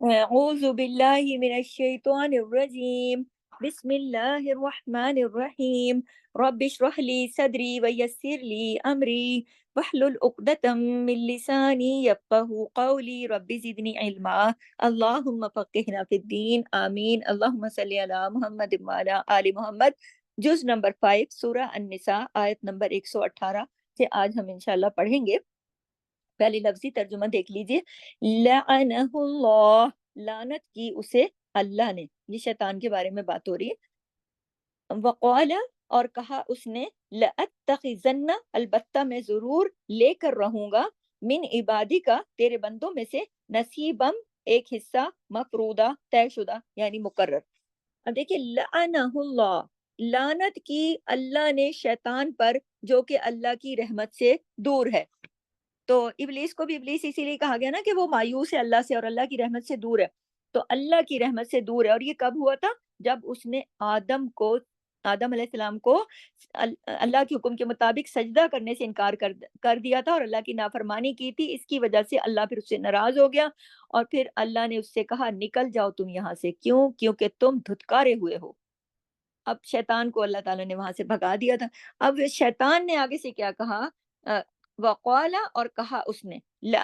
أعوذ بالله من الشيطان الرجيم. بسم الله الرحمن الرحيم. رب اشرح لي صدري ويسر لي أمري واحلل عقدة من لساني يفقه قولي رب زدني علما. اللهم فقهنا في الدين آمين. اللهم صل على محمد وعلى آل محمد. جز نمبر 5 سورہ النساء آیت نمبر 118 سے آج ہم انشاءاللہ پڑھیں گے۔ پہلے لفظی ترجمہ دیکھ لیجئے۔ لعنہ اللہ، لعنت کی اسے اللہ نے، یہ شیطان کے بارے میں بات ہو رہی ہے۔ وقال، اور کہا اس نے، لأتخذن، البتہ میں ضرور لے کر رہوں گا، من عبادی کا، تیرے بندوں میں سے، نصیبم، ایک حصہ، مفروضہ، طے شدہ یعنی مقرر۔ اب دیکھیے، لعنہ اللہ، لعنت کی اللہ نے شیطان پر جو کہ اللہ کی رحمت سے دور ہے۔ تو ابلیس کو بھی ابلیس اسی لیے کہا گیا نا کہ وہ مایوس ہے اللہ سے اور اللہ کی رحمت سے دور ہے۔ تو اللہ کی رحمت سے دور ہے، اور یہ کب ہوا تھا؟ جب اس نے آدم علیہ السلام کو اللہ کے حکم کے مطابق سجدہ کرنے سے انکار کر دیا تھا اور اللہ کی نافرمانی کی تھی۔ اس کی وجہ سے اللہ پھر اس سے ناراض ہو گیا، اور پھر اللہ نے اس سے کہا نکل جاؤ تم یہاں سے، کیوں؟ کیونکہ تم دھتکارے ہوئے ہو۔ اب شیطان کو اللہ تعالیٰ نے وہاں سے بھگا دیا تھا۔ اب شیطان نے آگے سے کیا کہا؟ وقالا، اور کہا اس نے، لا،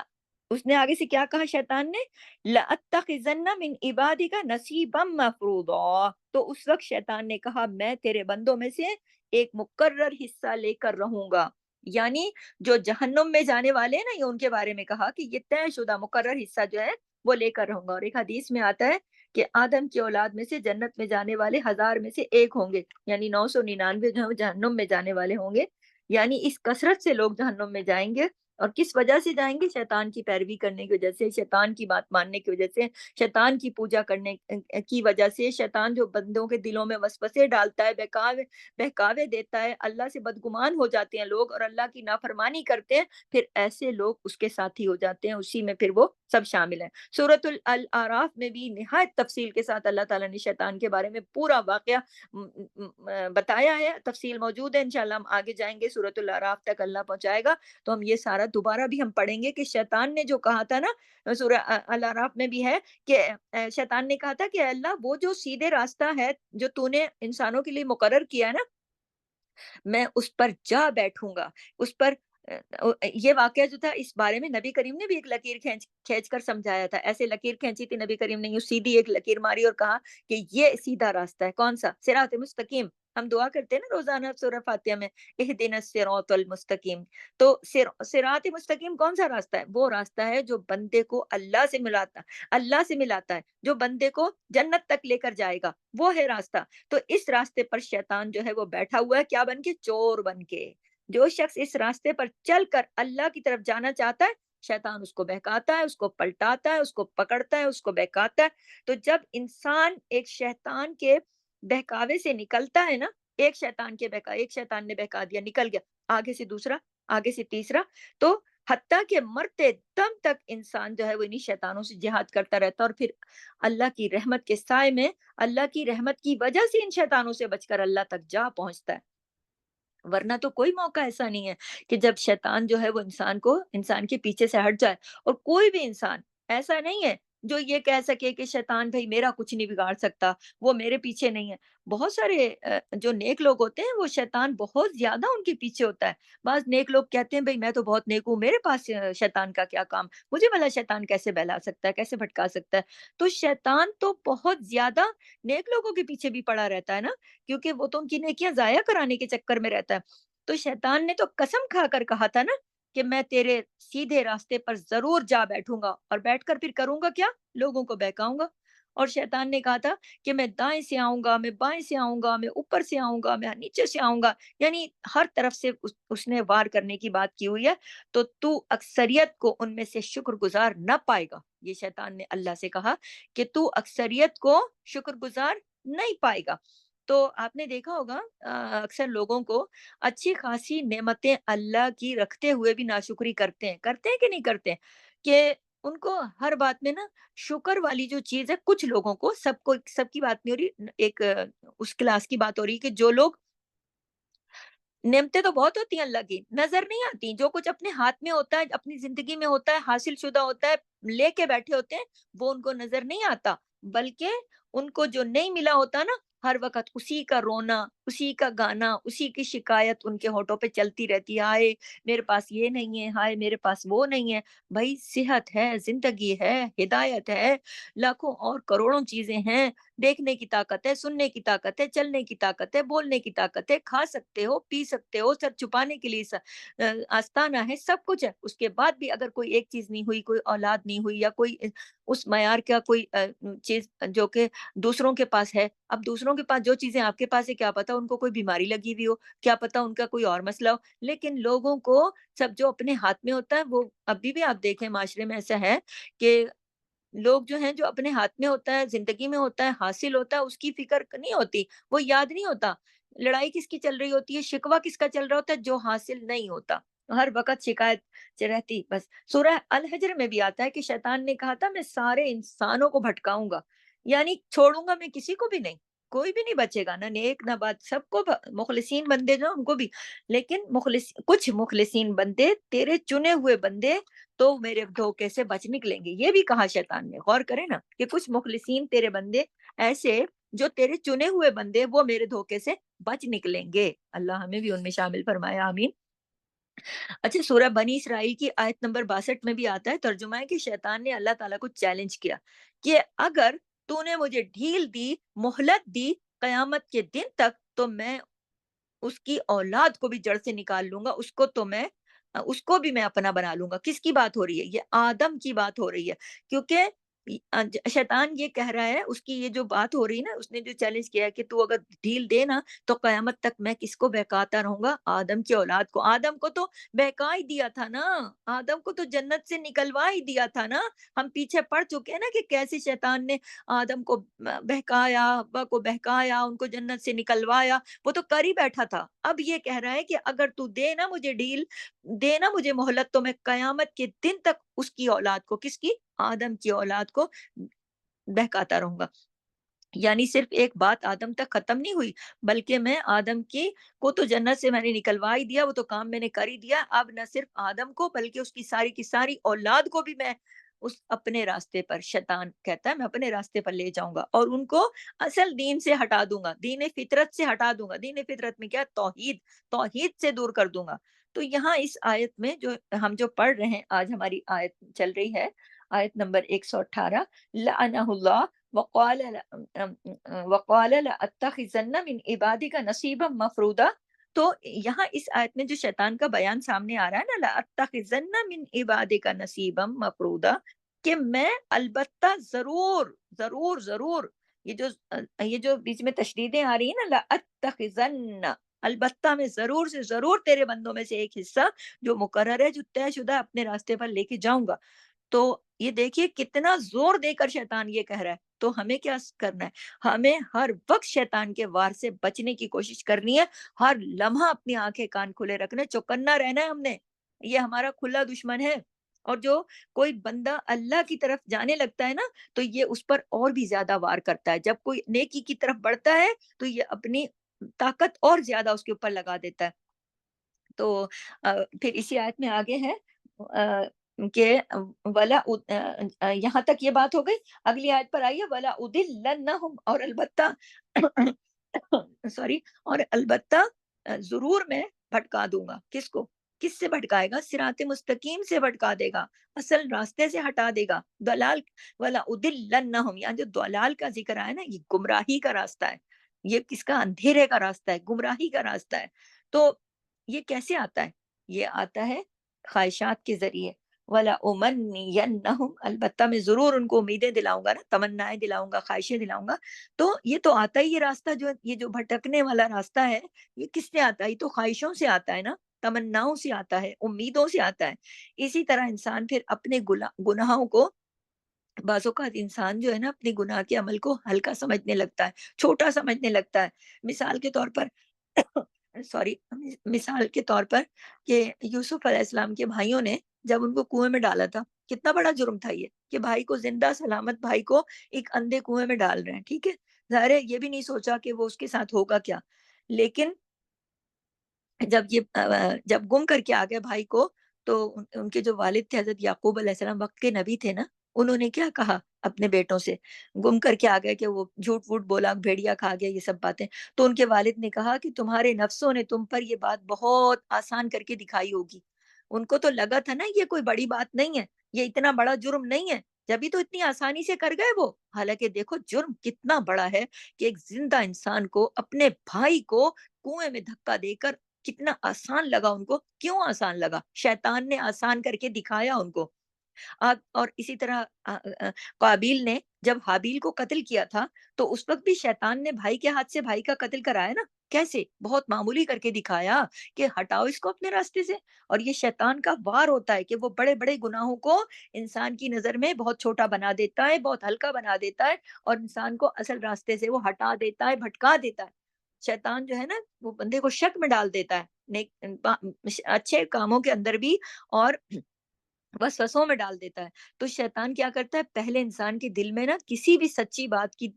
اس نے آگے سے کیا کہا شیطان نے؟ لَأَتَّخِذَنَّ مِنْ عِبَادِكَ نَصِيبًا مَفْرُوضًا، تو اس وقت شیطان نے کہا میں تیرے بندوں میں سے ایک مقرر حصہ لے کر رہوں گا، یعنی جو جہنم میں جانے والے ہیں نا، یہ ان کے بارے میں کہا کہ یہ طے شدہ مقرر حصہ جو ہے وہ لے کر رہوں گا۔ اور ایک حدیث میں آتا ہے کہ آدم کی اولاد میں سے جنت میں جانے والے 1000 میں سے ایک ہوں گے، یعنی 999 جو ہیں وہ جہنم میں جانے والے ہوں گے۔ یعنی اس کثرت سے لوگ جہنم میں جائیں گے، اور کس وجہ سے جائیں گے؟ شیطان کی پیروی کرنے کی وجہ سے، شیطان کی بات ماننے کی وجہ سے، شیطان کی پوجا کرنے کی وجہ سے۔ شیطان جو بندوں کے دلوں میں وسوسے ڈالتا ہے، بہکاوے دیتا ہے، اللہ سے بدگمان ہو جاتے ہیں لوگ اور اللہ کی نافرمانی کرتے ہیں، پھر ایسے لوگ اس کے ساتھی ہو جاتے ہیں، اسی میں پھر وہ سب شامل ہیں۔ سورۃ الاعراف میں بھی نہایت تفصیل کے ساتھ اللہ تعالیٰ نے شیطان کے بارے میں پورا واقعہ بتایا ہے، تفصیل موجود ہے، انشاءاللہ ہم آگے جائیں گے، سورۃ الاعراف تک اللہ پہنچائے گا تو ہم یہ سارا دوبارہ بھی ہم پڑھیں گے کہ شیطان نے جو کہا تھا نا، سورہ الاعراف میں بھی ہے کہ شیطان نے کہا تھا کہ اللہ وہ جو سیدھے راستہ ہے جو تو نے انسانوں کے لیے مقرر کیا ہے نا، میں اس پر جا بیٹھوں گا، اس پر یہ واقعہ جو تھا اس بارے میں نبی کریم نے بھی ایک لکیر کھینچ کر سمجھایا تھا۔ ایسے لکیر کھینچی تھی نبی کریم نے، یوں سیدھی ایک لکیر ماری اور کہا کہ یہ سیدھا راستہ ہے۔ کون سا؟ صراط مستقیم۔ ہم دعا کرتے ہیں نا روزانہ سورہ فاتحہ میں، اہدنا الصراط المستقیم۔ تو صراط مستقیم کون سا راستہ ہے؟ وہ راستہ ہے جو بندے کو اللہ سے ملاتا ہے، جو بندے کو جنت تک لے کر جائے گا، وہ ہے راستہ۔ تو اس راستے پر شیطان جو ہے وہ بیٹھا ہوا ہے، کیا بن کے؟ چور بن کے۔ جو شخص اس راستے پر چل کر اللہ کی طرف جانا چاہتا ہے، شیطان اس کو بہکاتا ہے، اس کو پلٹاتا ہے، اس کو پکڑتا ہے، اس کو بہکاتا ہے۔ تو جب انسان ایک شیطان کے بہکاوے سے نکلتا ہے نا، ایک شیطان نے بہکا دیا، نکل گیا، آگے سے دوسرا، آگے سے تیسرا، تو حتیٰ کہ مرتے دم تک انسان جو ہے وہ انہی شیطانوں سے جہاد کرتا رہتا ہے، اور پھر اللہ کی رحمت کے سائے میں، اللہ کی رحمت کی وجہ سے ان شیطانوں سے بچ کر اللہ تک جا پہنچتا ہے۔ ورنہ تو کوئی موقع ایسا نہیں ہے کہ جب شیطان جو ہے وہ انسان کے پیچھے سے ہٹ جائے، اور کوئی بھی انسان ایسا نہیں ہے جو یہ کہہ سکے کہ شیطان بھائی میرا کچھ نہیں بگاڑ سکتا، وہ میرے پیچھے نہیں ہے۔ بہت سارے جو نیک لوگ ہوتے ہیں وہ شیطان بہت زیادہ ان کے پیچھے ہوتا ہے۔ بعض نیک لوگ کہتے ہیں بھائی میں تو بہت نیک ہوں، میرے پاس شیطان کا کیا کام، مجھے بھلا شیطان کیسے بہلا سکتا ہے، کیسے بھٹکا سکتا ہے۔ تو شیطان تو بہت زیادہ نیک لوگوں کے پیچھے بھی پڑا رہتا ہے نا، کیونکہ وہ تو ان کی نیکیاں ضائع کرانے کے چکر میں رہتا ہے۔ تو شیطان نے تو قسم کھا کر کہا تھا نا کہ میں تیرے سیدھے راستے پر ضرور جا بیٹھوں گا، اور بیٹھ کر پھر کروں گا کیا؟ لوگوں کو بہکاؤں گا۔ اور شیطان نے کہا تھا کہ میں دائیں سے آؤں گا، میں بائیں سے آؤں گا، میں اوپر سے آؤں گا، میں نیچے سے آؤں گا، یعنی ہر طرف سے اس نے وار کرنے کی بات کی ہوئی ہے۔ تو اکثریت کو ان میں سے شکر گزار نہ پائے گا، یہ شیطان نے اللہ سے کہا کہ تو اکثریت کو شکر گزار نہیں پائے گا۔ تو آپ نے دیکھا ہوگا اکثر لوگوں کو اچھی خاصی نعمتیں اللہ کی رکھتے ہوئے بھی ناشکری کرتے ہیں کہ نہیں کرتے ہیں؟ کہ ان کو ہر بات میں نا شکر والی جو چیز ہے، کچھ لوگوں کو، سب کی بات نہیں ہو رہی، ایک اس کلاس کی بات ہو رہی کہ جو لوگ नेमतें तो बहुत होती हैं अल्लाह की, नज़र नहीं आती। जो कुछ अपने हाथ में होता है, अपनी ज़िंदगी में होता है, हासिल शुदा होता है, लेके बैठे होते हैं, वो उनको नज़र नहीं आता। बल्कि उनको जो नहीं मिला होता ना, हर वक़्त उसी का रोना, उसी का गाना, उसी की शिकायत उनके होठों पे चलती रहती है, हाय! मेरे पास ये नहीं है, हाय! मेरे पास वो नहीं है। भई सेहत है, ज़िंदगी है, हिदायत है, लाखों और करोड़ों चीज़ें हैं। देखने की ताकत है, सुनने की ताकत है, चलने की ताकत है, बोलने की ताकत है, खा सकते हो, पी सकते हो, सर छुपाने के लिए आस्ताना है, सब कुछ है। उसके बाद भी अगर कोई एक चीज़ नहीं हुई, कोई औलाद नहीं हुई या कोई उस मयार का कोई चीज़ जो कि दूसरों के पास है, अब दूसरों के पास जो चीज़ें आपके पास है, क्या पता उनको कोई बीमारी लगी हुई हो, क्या पता उनका कोई और मसला हो। लेकिन लोगों को सब जो अपने हाथ में होता है, वो अभी भी आप देखें माशरे में ऐसा है कि लोग जो हैं, जो अपने हाथ में होता है, ज़िंदगी में होता है, हासिल होता है, उसकी फ़िक्र नहीं होती, वो याद नहीं होता। लड़ाई किसकी चल रही होती है, शिकवा किसका चल रहा होता है, जो हासिल नहीं होता। हर वक़्त शिकायत च रहती बस। सूरह अल हज्र में भी आता है कि शैतान ने कहा था, मैं सारे इंसानों को भटकाऊँगा, यानी छोड़ूँगा मैं किसी को भी नहीं, कोई भी नहीं बचेगा, ना नेक ना बद, सबको मुखलिसीन बंदे जो हैं, उनको भी। लेकिन कुछ मुखलिसीन बंदे, तेरे चुने हुए बंदे तो मेरे धोखे से बच निकलेंगे। ये भी कहा शैतान ने, गौर करें ना कि कुछ मुखलिसीन तेरे बंदे ऐसे, जो तेरे चुने हुए बंदे, वो मेरे धोखे से बच निकलेंगे। अल्लाह हमें भी उनमें शामिल फरमाए, आमीन। अच्छा, सूरह बनी इसराइल की आयत नंबर 62 में भी आता है, तर्जुमा है कि शैतान ने अल्लाह ताला को चैलेंज किया कि अगर तूने मुझे ढील दी, मोहलत दी कयामत के दिन तक, तो मैं उसकी औलाद को भी जड़ से निकाल लूँगा, उसको भी मैं अपना बना लूँगा। किसकी बात हो रही है? ये आदम की बात हो रही है। क्योंकि शैतान ये कह रहा है, उसकी ये जो बात हो रही है ना, उसने जो चैलेंज किया है कि तू अगर ढील दे ना, तो कयामत तक मैं किसको बहकाता रहूँगा? आदम की औलाद को। आदम को तो बहका ही दिया था ना, आदम को तो जन्नत से निकलवा ही दिया था ना। हम पीछे पढ़ चुके हैं ना कि कैसे शैतान ने आदम को बहकाया, हव्वा को बहकाया, उनको जन्नत से निकलवाया। वो तो कर ही बैठा था। अब ये कह रहा है कि अगर तू दे ना मुझे ढील, दे ना मुझे मोहलत, तो मैं कयामत के दिन तक उसकी औलाद को, किसकी? आदम की औलाद को बहकाता रहूँगा। यानी सिर्फ़ एक बात आदम तक ख़त्म नहीं हुई, बल्कि मैं आदम की को तो जन्नत से मैंने निकलवा ही दिया, वो तो काम मैंने कर ही दिया। अब न सिर्फ़ आदम को, बल्कि उसकी सारी की सारी औलाद को भी मैं उस अपने रास्ते पर, शैतान कहता है, मैं अपने रास्ते पर ले जाऊँगा और उनको असल दीन से हटा दूँगा, दीन फितरत से हटा दूँगा। दीन फितरत में क्या? तौहीद, तौहीद से दूर कर दूँगा। तो यहाँ इस आयत में जो हम जो पढ़ रहे हैं, आज हमारी आयत चल रही है, आयत नंबर 118, लअनहुल्लाह वक़ाल वक़ाल लअत्तखिज़न्न मिन इबादिका नसीबम मफ़रूदा। तो यहाँ इस आयत में जो शैतान का बयान सामने आ रहा है ना, लअत्तखिज़न्न मिन इबादिका नसीबम मफ़रूदा, कि मैं अलबत्ता ज़रूर, ज़रूर, ज़रूर, ये जो बीच में तशदीदें आ रही है ना, लअत्तखिज़न्न, अलबत्ता मैं ज़रूर से ज़रूर तेरे बंदों में से एक हिस्सा जो मुकर्रर है, जो तयशुदा है, अपने रास्ते पर लेके जाऊँगा। तो ये देखिए कितना ज़ोर देकर शैतान ये कह रहा है, तो हमें क्या करना है? हमें हर वक़्त शैतान के वार से बचने की कोशिश करनी है, हर लम्हा अपनी आँखें कान खुले रखने, चौकन्ना रहना है हमने। ये हमारा खुला दुश्मन है, और जो कोई बंदा अल्लाह की तरफ जाने लगता है ना, तो ये उस पर और भी ज़्यादा वार करता है। जब कोई नेकी की तरफ बढ़ता है, तो ये अपनी ताकत और ज़्यादा उसके ऊपर लगा देता है। तो फिर इसी आयत में आगे है कि यहाँ तक ये बात हो गई। अगली आयत पर आइए, वला उदिल्लन्नहुम, और अलबत्ता सॉरी, और अलबत्ता ज़रूर मैं भटका दूँगा। किसको? किससे भटकाएगा? सिराते मुस्तकीम से भटका देगा, असल रास्ते से हटा देगा। दलाल, वला उदिल्लन्नहुम, यहाँ जो दलाल का ज़िक्र आया ना, ये गुमराही का रास्ता है। ये किसका? अंधेरे का रास्ता है, गुमराही का रास्ता है। तो ये कैसे आता है? ये आता है ख्वाहिशात के ज़रिए। वला उमन्नियन्नहुम, अलबत्ता मैं ज़रूर उनको उम्मीदें दिलाऊँगा ना, तमन्नाएँ दिलाऊँगा, ख्वाहिशें दिलाऊँगा। तो ये तो आता ही, ये रास्ता जो, ये जो भटकने वाला रास्ता है, ये किससे आता है? ये तो ख्वाहिशों से आता है ना, तमन्नाओं से आता है, उम्मीदों से आता है। इसी तरह इंसान फिर अपने गुनाहों को, बाज़ औक़ात इंसान जो है ना, अपने गुनाह के अमल को हल्का समझने लगता है, छोटा समझने लगता है। मिसाल के तौर पर सॉरी, मिसाल के तौर पर कि यूसुफ अलैहिस्सलाम के भाइयों ने जब उनको कुएँ में डाला था, कितना बड़ा जुर्म था ये, कि भाई को, ज़िंदा सलामत भाई को एक अंधे कुएँ में डाल रहे हैं, ठीक है? ज़ाहिर है ये भी नहीं सोचा कि वो उसके साथ होगा क्या? लेकिन जब गुम करके आ गए भाई को, तो उनके जो वालिद थे हज़रत याकूब अलैहिस्सलाम, वक़्त के नबी थे ना, उन्होंने क्या कहा अपने बेटों से? गुम करके आ गए कि वो झूठ-वूठ बोला, भेड़िया खा गया, ये सब बातें। तो उनके वालिद ने कहा कि तुम्हारे नफ्सों ने तुम पर ये बात बहुत आसान करके दिखाई होगी। उनको तो लगा था ना ये कोई बड़ी बात नहीं है, ये इतना बड़ा जुर्म नहीं है, जभी तो इतनी आसानी से कर गए वो। हालाँकि देखो जुर्म कितना बड़ा है कि एक ज़िंदा इंसान को, अपने भाई को कुएँ में धक्का देकर, कितना आसान लगा उनको। क्यों आसान लगा? शैतान ने आसान करके दिखाया उनको। और इसी तरह काबिल ने जब हाबिल को कत्ल किया था, तो उस वक़्त भी शैतान ने भाई के हाथ से भाई का कत्ल कराया ना। कैसे? बहुत मामूली करके दिखाया कि हटाओ इसको अपने रास्ते से। और ये शैतान का वार होता है कि वो बड़े-बड़े गुनाहों को इंसान की नज़र में बहुत छोटा बना देता है, बहुत हल्का बना देता है, और इंसान को असल रास्ते से वो हटा देता है, भटका देता है। शैतान जो है ना, वो बंदे को शक में डाल देता है, नेक अच्छे कामों के अंदर भी, और वसवसों में डाल देता है। तो शैतान क्या करता है, पहले इंसान के दिल में ना किसी भी सच्ची बात की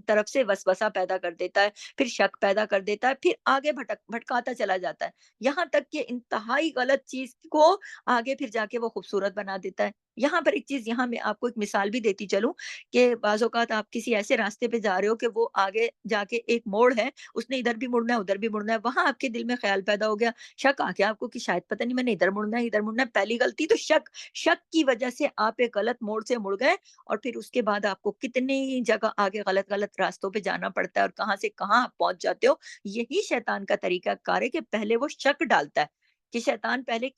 तरफ से वसवसा पैदा कर देता है, फिर शक पैदा कर देता है, फिर आगे भटकाता चला जाता है। यहाँ तक कि इंतहाई गलत चीज़ को आगे फिर जाके वो खूबसूरत बना देता है। यहाँ पर एक चीज़, यहाँ मैं आपको एक मिसाल भी देती चलूँ कि बाज़ औक़ात आप किसी ऐसे रास्ते पे जा रहे हो कि वो आगे जाके एक मोड़ है, उसने इधर भी मुड़ना है, उधर भी मुड़ना है, वहाँ आपके दिल में ख़्याल पैदा हो गया, शक आ गया आपको कि शायद पता नहीं मैंने इधर मुड़ना है, इधर मुड़ना है। पहली गलती तो शक, शक की वजह से आप एक गलत मोड़ से मुड़ गए, और फिर उसके बाद आपको कितनी जगह आगे गलत-गलत रास्तों पे जाना पड़ता है, और कहाँ से कहाँ आप पहुँच जाते हो। यही शैतान का तरीका कार है कि पहले वो शक डालता है, कि शैतान पहले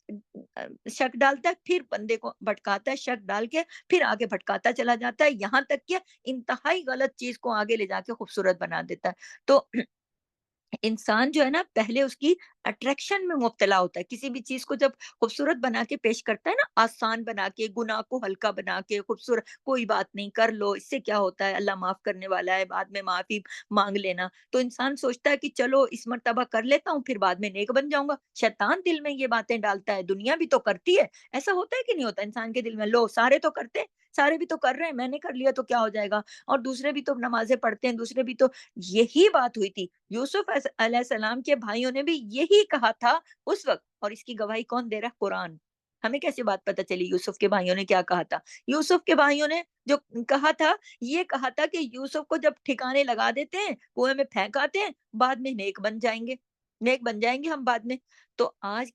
शक डालता है, फिर बंदे को भटकाता है, शक डाल के फिर आगे भटकाता चला जाता है, यहाँ तक कि इंतहाई गलत चीज़ को आगे ले जाके खूबसूरत बना देता है। तो इंसान जो है ना, पहले उसकी अट्रैक्शन में मुब्तला होता है। किसी भी चीज़ को जब खूबसूरत बना के पेश करता है ना, आसान बना के, गुनाह को हल्का बना के, खूबसूरत, कोई बात नहीं कर लो, इससे क्या होता है, अल्लाह माफ़ करने वाला है, बाद में माफ़ी माँग लेना। तो इंसान सोचता है कि चलो इस मर्तबा कर लेता हूँ, फिर बाद में नेक बन जाऊँगा। शैतान दिल में ये बातें डालता है, दुनिया भी तो करती है। ऐसा होता है कि नहीं होता इंसान के दिल में, लो सारे तो करते हैं, सारे भी तो कर रहे हैं, मैंने कर लिया तो क्या हो जाएगा? और दूसरे भी तो नमाज़ें पढ़ते हैं, दूसरे भी तो, यही बात हुई थी। यूसुफ अलैहिस्सलाम के भाइयों ने भी यही कहा था उस वक़्त, और इसकी गवाही कौन दे रहा है? कुरान। हमें कैसे बात पता चली यूसुफ के भाइयों ने क्या कहा था? यूसुफ के भाइयों ने जो कहा था, ये कहा था कि यूसुफ को जब ठिकाने लगा देते हैं, कुएँ में फेंक आते हैं, बाद में नेक बन जाएँगे। नेक बन जाएँगे हम बाद में। तो आज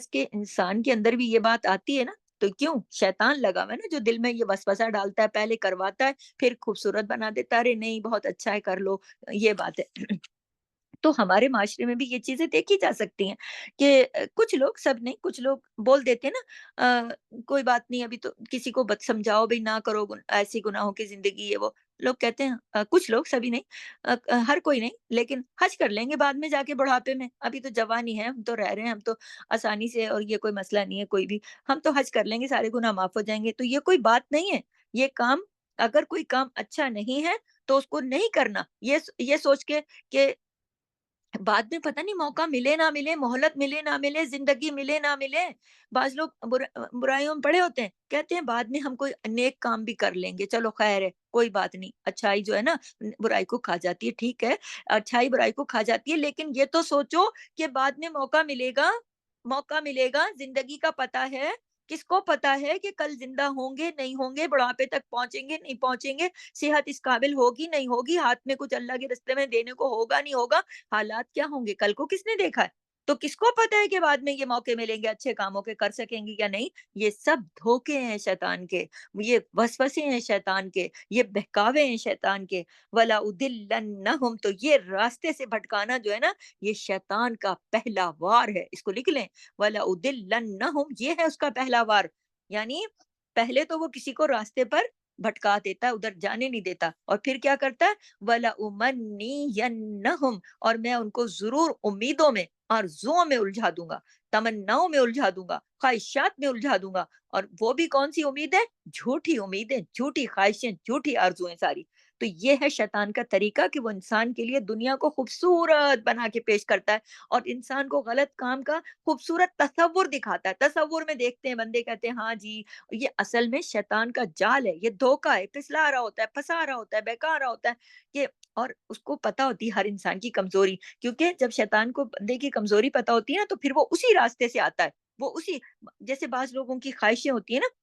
के इंसान के अंदर भी ये बात आती है ना, तो क्यों? शैतान लगा हुआ है ना, जो दिल में ये वसवसा डालता है, पहले करवाता है, फिर खूबसूरत बना देता है, अरे नहीं बहुत अच्छा है कर लो, ये बात है। तो हमारे माशरे में भी ये चीज़ें देखी जा सकती हैं कि कुछ लोग, सब नहीं, कुछ लोग बोल देते हैं ना, कोई बात नहीं, अभी तो किसी को बत समझाओ भई ना करो ऐसी गुनाहों की ज़िंदगी, ये वो। लोग कहते हैं, कुछ लोग, सभी नहीं, हर कोई नहीं, लेकिन हज कर लेंगे बाद में जाके बुढ़ापे में, अभी तो जवानी है, हम तो रह रहे हैं, हम तो आसानी से, और ये कोई मसला नहीं है कोई भी, हम तो हज कर लेंगे, सारे गुनाह माफ़ हो जाएँगे। तो ये कोई बात नहीं है। ये काम, अगर कोई काम अच्छा नहीं है, तो उसको नहीं करना। ये सोच के कि बाद में पता नहीं मौका मिले ना मिले, मोहलत मिले ना मिले, ज़िंदगी मिले ना मिले। बाज़ लोग बुराइयों में पड़े होते हैं, कहते हैं बाद में हम कोई नेक काम भी कर लेंगे, चलो ख़ैर है, कोई बात नहीं। अच्छाई जो है ना, बुराई को खा जाती है, ठीक है, अच्छाई बुराई को खा जाती है, लेकिन ये तो सोचो कि बाद में मौका मिलेगा, ज़िंदगी का पता है, किसको पता है कि कल ज़िंदा होंगे, नहीं होंगे, बुढ़ापे तक पहुँचेंगे, नहीं पहुँचेंगे, सेहत इस काबिल होगी, नहीं होगी, हाथ में कुछ अल्लाह के रास्ते में देने को होगा, नहीं होगा, हालात क्या होंगे, कल को किसने देखा है? तो किसको पता है कि बाद में ये मौके मिलेंगे अच्छे कामों के, कर सकेंगे या नहीं? ये सब धोखे हैं शैतान के, ये वसवसे हैं शैतान के, ये बहकावे हैं शैतान के। वला उदिल्लन्नहुम, तो ये रास्ते से भटकाना जो है ना, ये शैतान का पहला वार है, इसको लिख लें। वला उदिल्लन्नहुम, ये है उसका पहला वार। यानी पहले तो वो किसी को रास्ते पर भटका देता है, उधर जाने नहीं देता, और फिर क्या करता है? वला उमन्नियन्नहुम, और मैं उनको ज़रूर उम्मीदों में, आरज़ुओं में उलझा दूँगा, तमन्नाओं में उलझा दूँगा, ख़्वाहिशात में उलझा दूँगा, और वो भी कौन-सी उम्मीद है? झूठी उम्मीदें, झूठी ख़्वाहिशें, झूठी आरज़ुएँ सारी। तो ये है शैतान का तरीका कि वो इंसान के लिए दुनिया को खूबसूरत बना के पेश करता है, और इंसान को गलत काम का खूबसूरत तसव्वुर दिखाता है। तसव्वुर में देखते हैं बंदे, कहते हैं हाँ जी, ये असल में शैतान का जाल है, ये धोखा है, फिसला रहा होता है, फँसा रहा होता है, बहका रहा होता है, कि اور اس کو پتا ہوتی ہے ہر انسان کی کمزوری، کیونکہ جب شیطان کو بندے کی کمزوری پتا ہوتی ہے نا، تو پھر وہ اسی راستے سے آتا ہے، وہ اسی، جیسے بعض لوگوں کی خواہشیں ہوتی ہیں نا،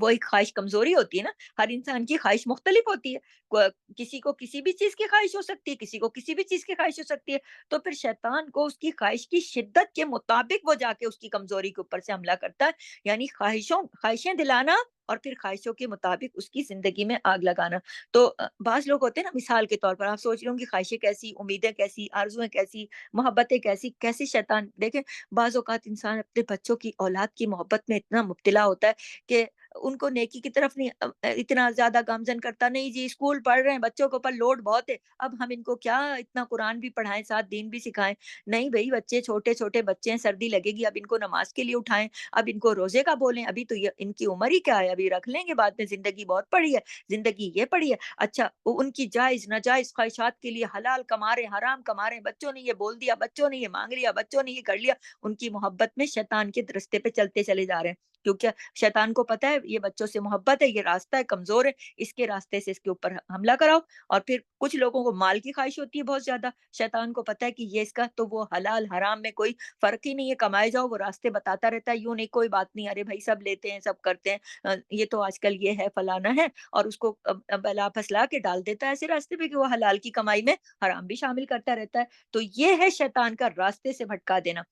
وہ ایک خواہش کمزوری ہوتی ہے نا، ہر انسان کی خواہش مختلف ہوتی ہے، کسی کو کسی بھی چیز کی خواہش ہو سکتی ہے، کسی کو کسی بھی چیز کی خواہش ہو سکتی ہے، تو پھر شیطان کو اس کی خواہش کی شدت کے مطابق وہ جا کے اس کی کمزوری کے اوپر سے حملہ کرتا ہے، یعنی خواہشیں دلانا، اور پھر خواہشوں کے مطابق اس کی زندگی میں آگ لگانا۔ تو بعض لوگ ہوتے ہیں نا، مثال کے طور پر آپ سوچ رہے ہوں کہ خواہشیں کیسی، امیدیں کیسی، آرزویں کیسی، محبتیں کیسی کیسی، شیطان دیکھیں، بعض اوقات انسان اپنے بچوں کی، اولاد کی محبت میں اتنا مبتلا ہوتا ہے کہ ان کو نیکی کی طرف نہیں اتنا زیادہ گامزن کرتا، نہیں جی اسکول پڑھ رہے ہیں، بچوں کے اوپر لوڈ بہت ہے، اب ہم ان کو کیا اتنا قرآن بھی پڑھائیں، ساتھ دین بھی سکھائیں، نہیں بھائی، بچے چھوٹے چھوٹے بچے ہیں، سردی لگے گی، اب ان کو نماز کے لیے اٹھائیں، اب ان کو روزے کا بولیں، ابھی تو ان کی عمر ہی کیا ہے، ابھی رکھ لیں گے بعد میں، زندگی بہت پڑی ہے، زندگی یہ پڑی ہے، اچھا ان کی جائز ناجائز خواہشات کے لیے حلال کما رہے ہیں، حرام کما رہے ہیں، بچوں نے یہ بول دیا، بچوں نے یہ مانگ لیا، بچوں نے یہ کر لیا، ان کی محبت میں شیطان کے رستے پہ چلتے چلے جا رہے ہیں، کیونکہ شیطان کو پتا ہے یہ بچوں سے محبت ہے، یہ راستہ ہے، کمزور ہے، اس کے راستے سے اس کے اوپر حملہ کراؤ۔ اور پھر کچھ لوگوں کو مال کی خواہش ہوتی ہے بہت زیادہ، شیطان کو پتا ہے کہ یہ اس کا، تو وہ حلال حرام میں کوئی فرق ہی نہیں ہے، کمائے جاؤ، وہ راستے بتاتا رہتا ہے، یوں نہیں کوئی بات نہیں، ارے بھائی سب لیتے ہیں، سب کرتے ہیں، یہ تو آج کل یہ ہے فلانا ہے، اور اس کو بلا پھسلا کے ڈال دیتا ہے ایسے راستے پہ کہ وہ حلال کی کمائی میں حرام بھی شامل کرتا رہتا ہے۔ تو یہ ہے شیطان کا راستے سے بھٹکا دینا۔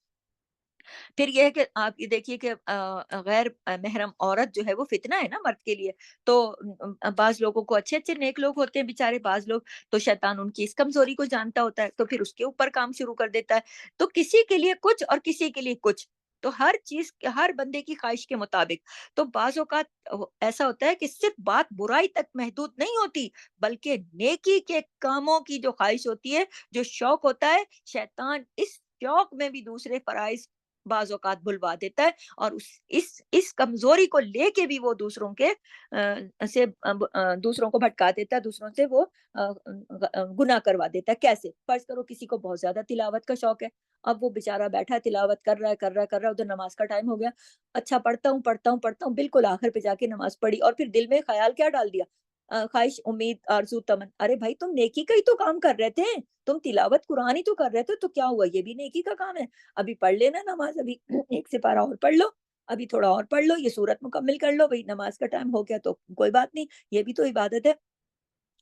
پھر یہ ہے کہ آپ یہ دیکھیے کہ غیر محرم عورت جو ہے وہ فتنہ ہے نا مرد کے لیے، تو بعض لوگوں کو اچھے اچھے نیک لوگ ہوتے ہیں بیچارے، بعض لوگ تو شیطان ان کی اس کمزوری کو جانتا ہوتا ہے، تو پھر اس کے اوپر کام شروع کر دیتا ہے، تو کسی کے لیے کچھ اور کسی کے لیے کچھ، تو ہر چیز ہر بندے کی خواہش کے مطابق، تو بعض اوقات ایسا ہوتا ہے کہ صرف بات برائی تک محدود نہیں ہوتی، بلکہ نیکی کے کاموں کی جو خواہش ہوتی ہے، جو شوق ہوتا ہے، شیطان اس شوق میں بھی دوسرے فرائض بعض اوقات بلوا دیتا ہے، اور اس کمزوری کو لے کے بھی وہ دوسروں کے دوسروں کو بھٹکا دیتا ہے، دوسروں سے وہ گناہ کروا دیتا ہے۔ کیسے؟ فرض کرو کسی کو بہت زیادہ تلاوت کا شوق ہے، اب وہ بےچارا بیٹھا ہے، تلاوت کر رہا ہے کر رہا ہے کر رہا ہے، ادھر نماز کا ٹائم ہو گیا، اچھا پڑھتا ہوں پڑھتا ہوں پڑھتا ہوں، بالکل آخر پہ جا کے نماز پڑھی، اور پھر دل میں خیال کیا ڈال دیا، خواہش امید آرزو تمن، ارے بھائی تم نیکی کا ہی تو کام کر رہے تھے، تم تلاوت قرآن ہی تو کر رہے تھے، تو کیا ہوا، یہ بھی نیکی کا کام ہے، ابھی پڑھ لینا نماز، ابھی ایک سپارہ اور پڑھ لو، ابھی تھوڑا اور پڑھ لو، یہ سورت مکمل کر لو، بھائی نماز کا ٹائم ہو گیا تو کوئی بات نہیں، یہ بھی تو عبادت ہے۔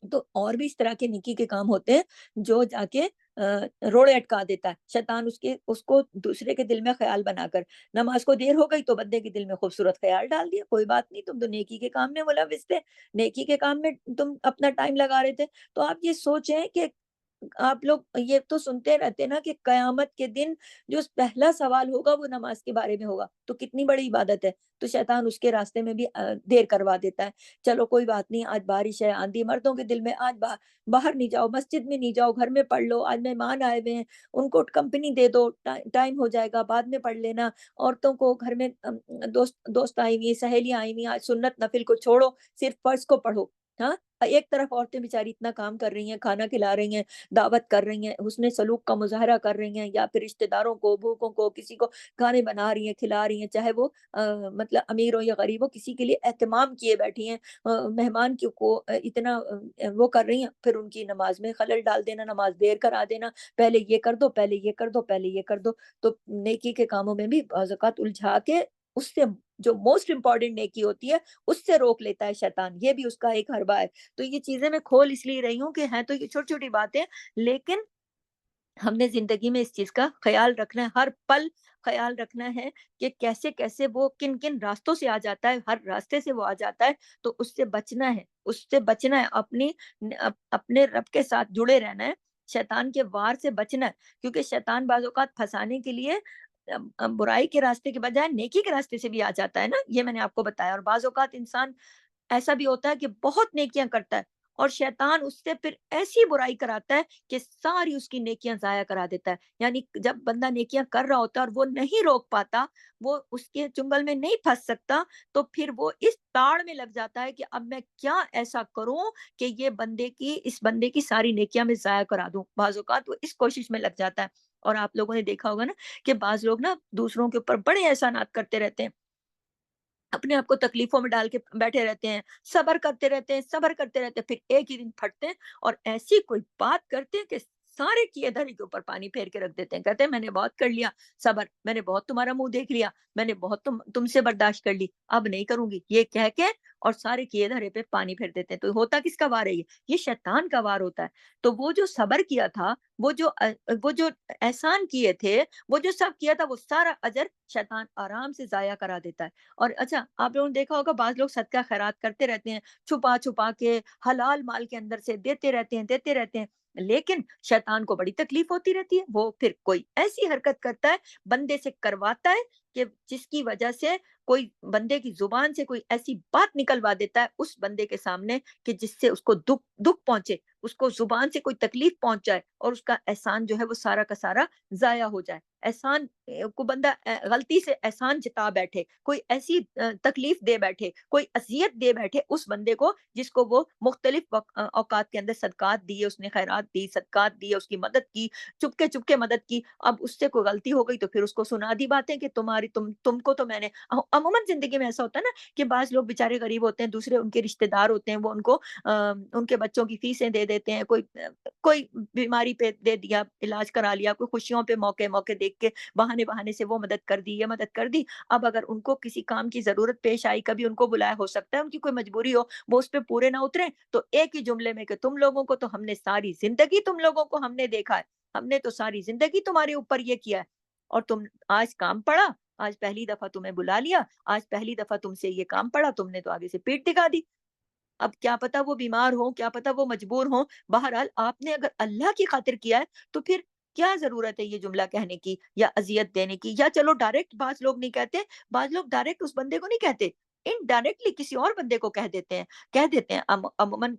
تو اور بھی اس طرح کے نیکی کے کام ہوتے ہیں جو جا کے روڑے اٹکا دیتا ہے شیطان، اس کو دوسرے کے دل میں خیال بنا کر، نماز کو دیر ہو گئی تو بندے کے دل میں خوبصورت خیال ڈال دیا، کوئی بات نہیں، تم تو نیکی کے کام میں ملوث تھے، نیکی کے کام میں تم اپنا ٹائم لگا رہے تھے۔ تو آپ یہ سوچیں کہ آپ لوگ یہ تو سنتے رہتے نا کہ قیامت کے دن جو پہلا سوال ہوگا وہ نماز کے بارے میں ہوگا، تو کتنی بڑی عبادت ہے، تو شیطان اس کے راستے میں بھی دیر کروا دیتا ہے، چلو کوئی بات نہیں، آج بارش ہے، آندھی، مردوں کے دل میں آج باہر نہیں جاؤ، مسجد میں نہیں جاؤ، گھر میں پڑھ لو، آج مہمان آئے ہوئے ہیں، ان کو کمپنی دے دو، ٹائم ہو جائے گا بعد میں پڑھ لینا، عورتوں کو گھر میں دوست آئی ہوئی ہیں، سہیلیاں آئی ہوئی ہیں، آج سنت نفل کو چھوڑو، صرف فرض کو پڑھو۔ ہاں، ایک طرف عورتیں بیچاری اتنا کام کر رہی ہیں، کھانا کھلا رہی ہیں، دعوت کر رہی ہیں، حسن سلوک کا مظاہرہ کر رہی ہیں، یا پھر رشتہ داروں کو، بھوکوں کو، کسی کو کھانے بنا رہی ہیں، کھلا رہی ہیں، چاہے وہ مطلب امیر ہو یا غریب ہو، کسی کے لیے اہتمام کیے بیٹھی ہیں، مہمان کو اتنا وہ کر رہی ہیں، پھر ان کی نماز میں خلل ڈال دینا، نماز دیر کرا دینا، پہلے یہ کر دو، پہلے یہ کر دو، پہلے یہ کر دو، تو نیکی کے کاموں میں بھی بعض اوقات الجھا کے اس سے جو موسٹ امپورٹنٹ نیکی ہوتی ہے اس سے روک لیتا ہے شیطان، یہ بھی اس کا ایک حربہ ہے۔ تو یہ چیزیں میں کھول اس لیے رہی ہوں کہ ہیں تو یہ چھوٹی چھوٹی باتیں، لیکن ہم نے زندگی میں اس چیز کا خیال رکھنا ہے، ہر پل خیال رکھنا ہے کہ کیسے کیسے وہ کن کن راستوں سے آ جاتا ہے، ہر راستے سے وہ آ جاتا ہے، تو اس سے بچنا ہے، اس سے بچنا ہے، اپنے رب کے ساتھ جڑے رہنا ہے، شیطان کے وار سے بچنا ہے، کیونکہ شیطان بعض اوقات پھنسانے کے لیے برائی کے راستے کے بجائے نیکی کے راستے سے بھی آ جاتا ہے نا، یہ میں نے آپ کو بتایا، اور بعض اوقات انسان ایسا بھی ہوتا ہے کہ بہت نیکیاں کرتا ہے اور شیطان اس سے پھر ایسی برائی کراتا ہے کہ ساری اس کی نیکیاں ضائع کرا دیتا ہے، یعنی جب بندہ نیکیاں کر رہا ہوتا ہے اور وہ نہیں روک پاتا، وہ اس کے چنگل میں نہیں پھنس سکتا، تو پھر وہ اس تاڑ میں لگ جاتا ہے کہ اب میں کیا ایسا کروں کہ یہ اس بندے کی ساری نیکیاں میں ضائع کرا دوں، بعض اوقات وہ اس کوشش میں لگ جاتا ہے۔ اور آپ لوگوں نے دیکھا ہوگا نا کہ بعض لوگ نا دوسروں کے اوپر بڑے احسانات کرتے رہتے ہیں، अपने आप को तकलीफों में डाल के बैठे रहते हैं, सब्र करते रहते हैं, सब्र करते रहते हैं, फिर एक ही दिन फटते हैं और ऐसी कोई बात करते हैं कि सारे किए धरे के ऊपर पानी फेर के रख देते हैं। कहते हैं मैंने बहुत कर लिया सब्र, मैंने बहुत तुम्हारा मुँह देख लिया, मैंने बहुत तुमसे बर्दाश्त कर ली, अब नहीं करूँगी। ये कह के और सारे किए धरे पे पानी फेर देते हैं। तो होता किसका वार है ये? ये शैतान का वार होता है। तो वो जो सब्र किया था, वो जो एहसान किए थे, वो जो सब किया था, वो सारा अजर शैतान आराम से ज़ाया करा देता है। और अच्छा, आप लोगों ने देखा होगा बाज़ लोग सदका खैरात करते रहते हैं, छुपा-छुपा के, हलाल माल के अंदर से देते रहते हैं, देते रहते हैं। लेकिन शैतान को बड़ी तकलीफ़ होती रहती है, वो फिर कोई ऐसी हरकत करता है, बंदे से करवाता है कि जिसकी वजह से कोई बंदे की ज़ुबान से कोई ऐसी बात निकलवा देता है उस बंदे के सामने कि जिससे उसको दुःख दुःख पहुँचे, उसको ज़ुबान से कोई तकलीफ़ पहुँच जाए और उसका एहसान जो है वो सारा का सारा ज़ाया हो जाए। एहसान को बंदा गलती से एहसान जता बैठे, कोई ऐसी तकलीफ दे बैठे, कोई अज़ियत दे बैठे उस बंदे को जिसको वो मुख्तलिफ औकात के अंदर सदक़ात दिए, उसने खैरात दी, सदक़ात दिए, उसकी मदद की, चुपके-चुपके मदद की। अब उससे कोई गलती हो गई तो फिर उसको सुना दी बातें कि तुमको तो मैंने अमूमन ज़िंदगी में ऐसा होता है ना कि बाज़ लोग बेचारे गरीब होते हैं, दूसरे उनके रिश्तेदार होते हैं, वो उनको उनके बच्चों की फीसें दे देते हैं, कोई बीमारी पे दे दिया, इलाज करा लिया, कोई खुशियों पे मौके-मौके देख के बहाने-बहाने से वो मदद कर दी, ये मदद कर दी। अब अगर उनको किसी काम की ज़रूरत पेश आई, कभी उनको बुलाया, हो सकता है उनकी कोई मजबूरी हो, वो उस पे पूरे ना उतरे, तो एक ही जुमले में कि तुम लोगों को तो हमने सारी ज़िंदगी तुम लोगों को हमने देखा है। हमने तो सारी ज़िंदगी तुम्हारे ऊपर ये किया है और तुम आज काम पड़ा, आज पहली दफ़ा तुम्हें बुला लिया, आज पहली दफ़ा तुमसे ये काम पड़ा, तुमने तो आगे से पीठ दिखा दी। अब क्या पता वो बीमार हों, क्या पता वो मजबूर हों, बहरहाल आपने अगर अल्लाह की खातिर किया है, तो फिर क्या ज़रूरत है ये जुमला कहने की या अज़ियत देने की या चलो डायरेक्ट बाज़ लोग नहीं कहते, बाज़ लोग डायरेक्ट उस बंदे को नहीं कहते, इनडायरेक्टली किसी और बंदे को कह देते हैं अमूमन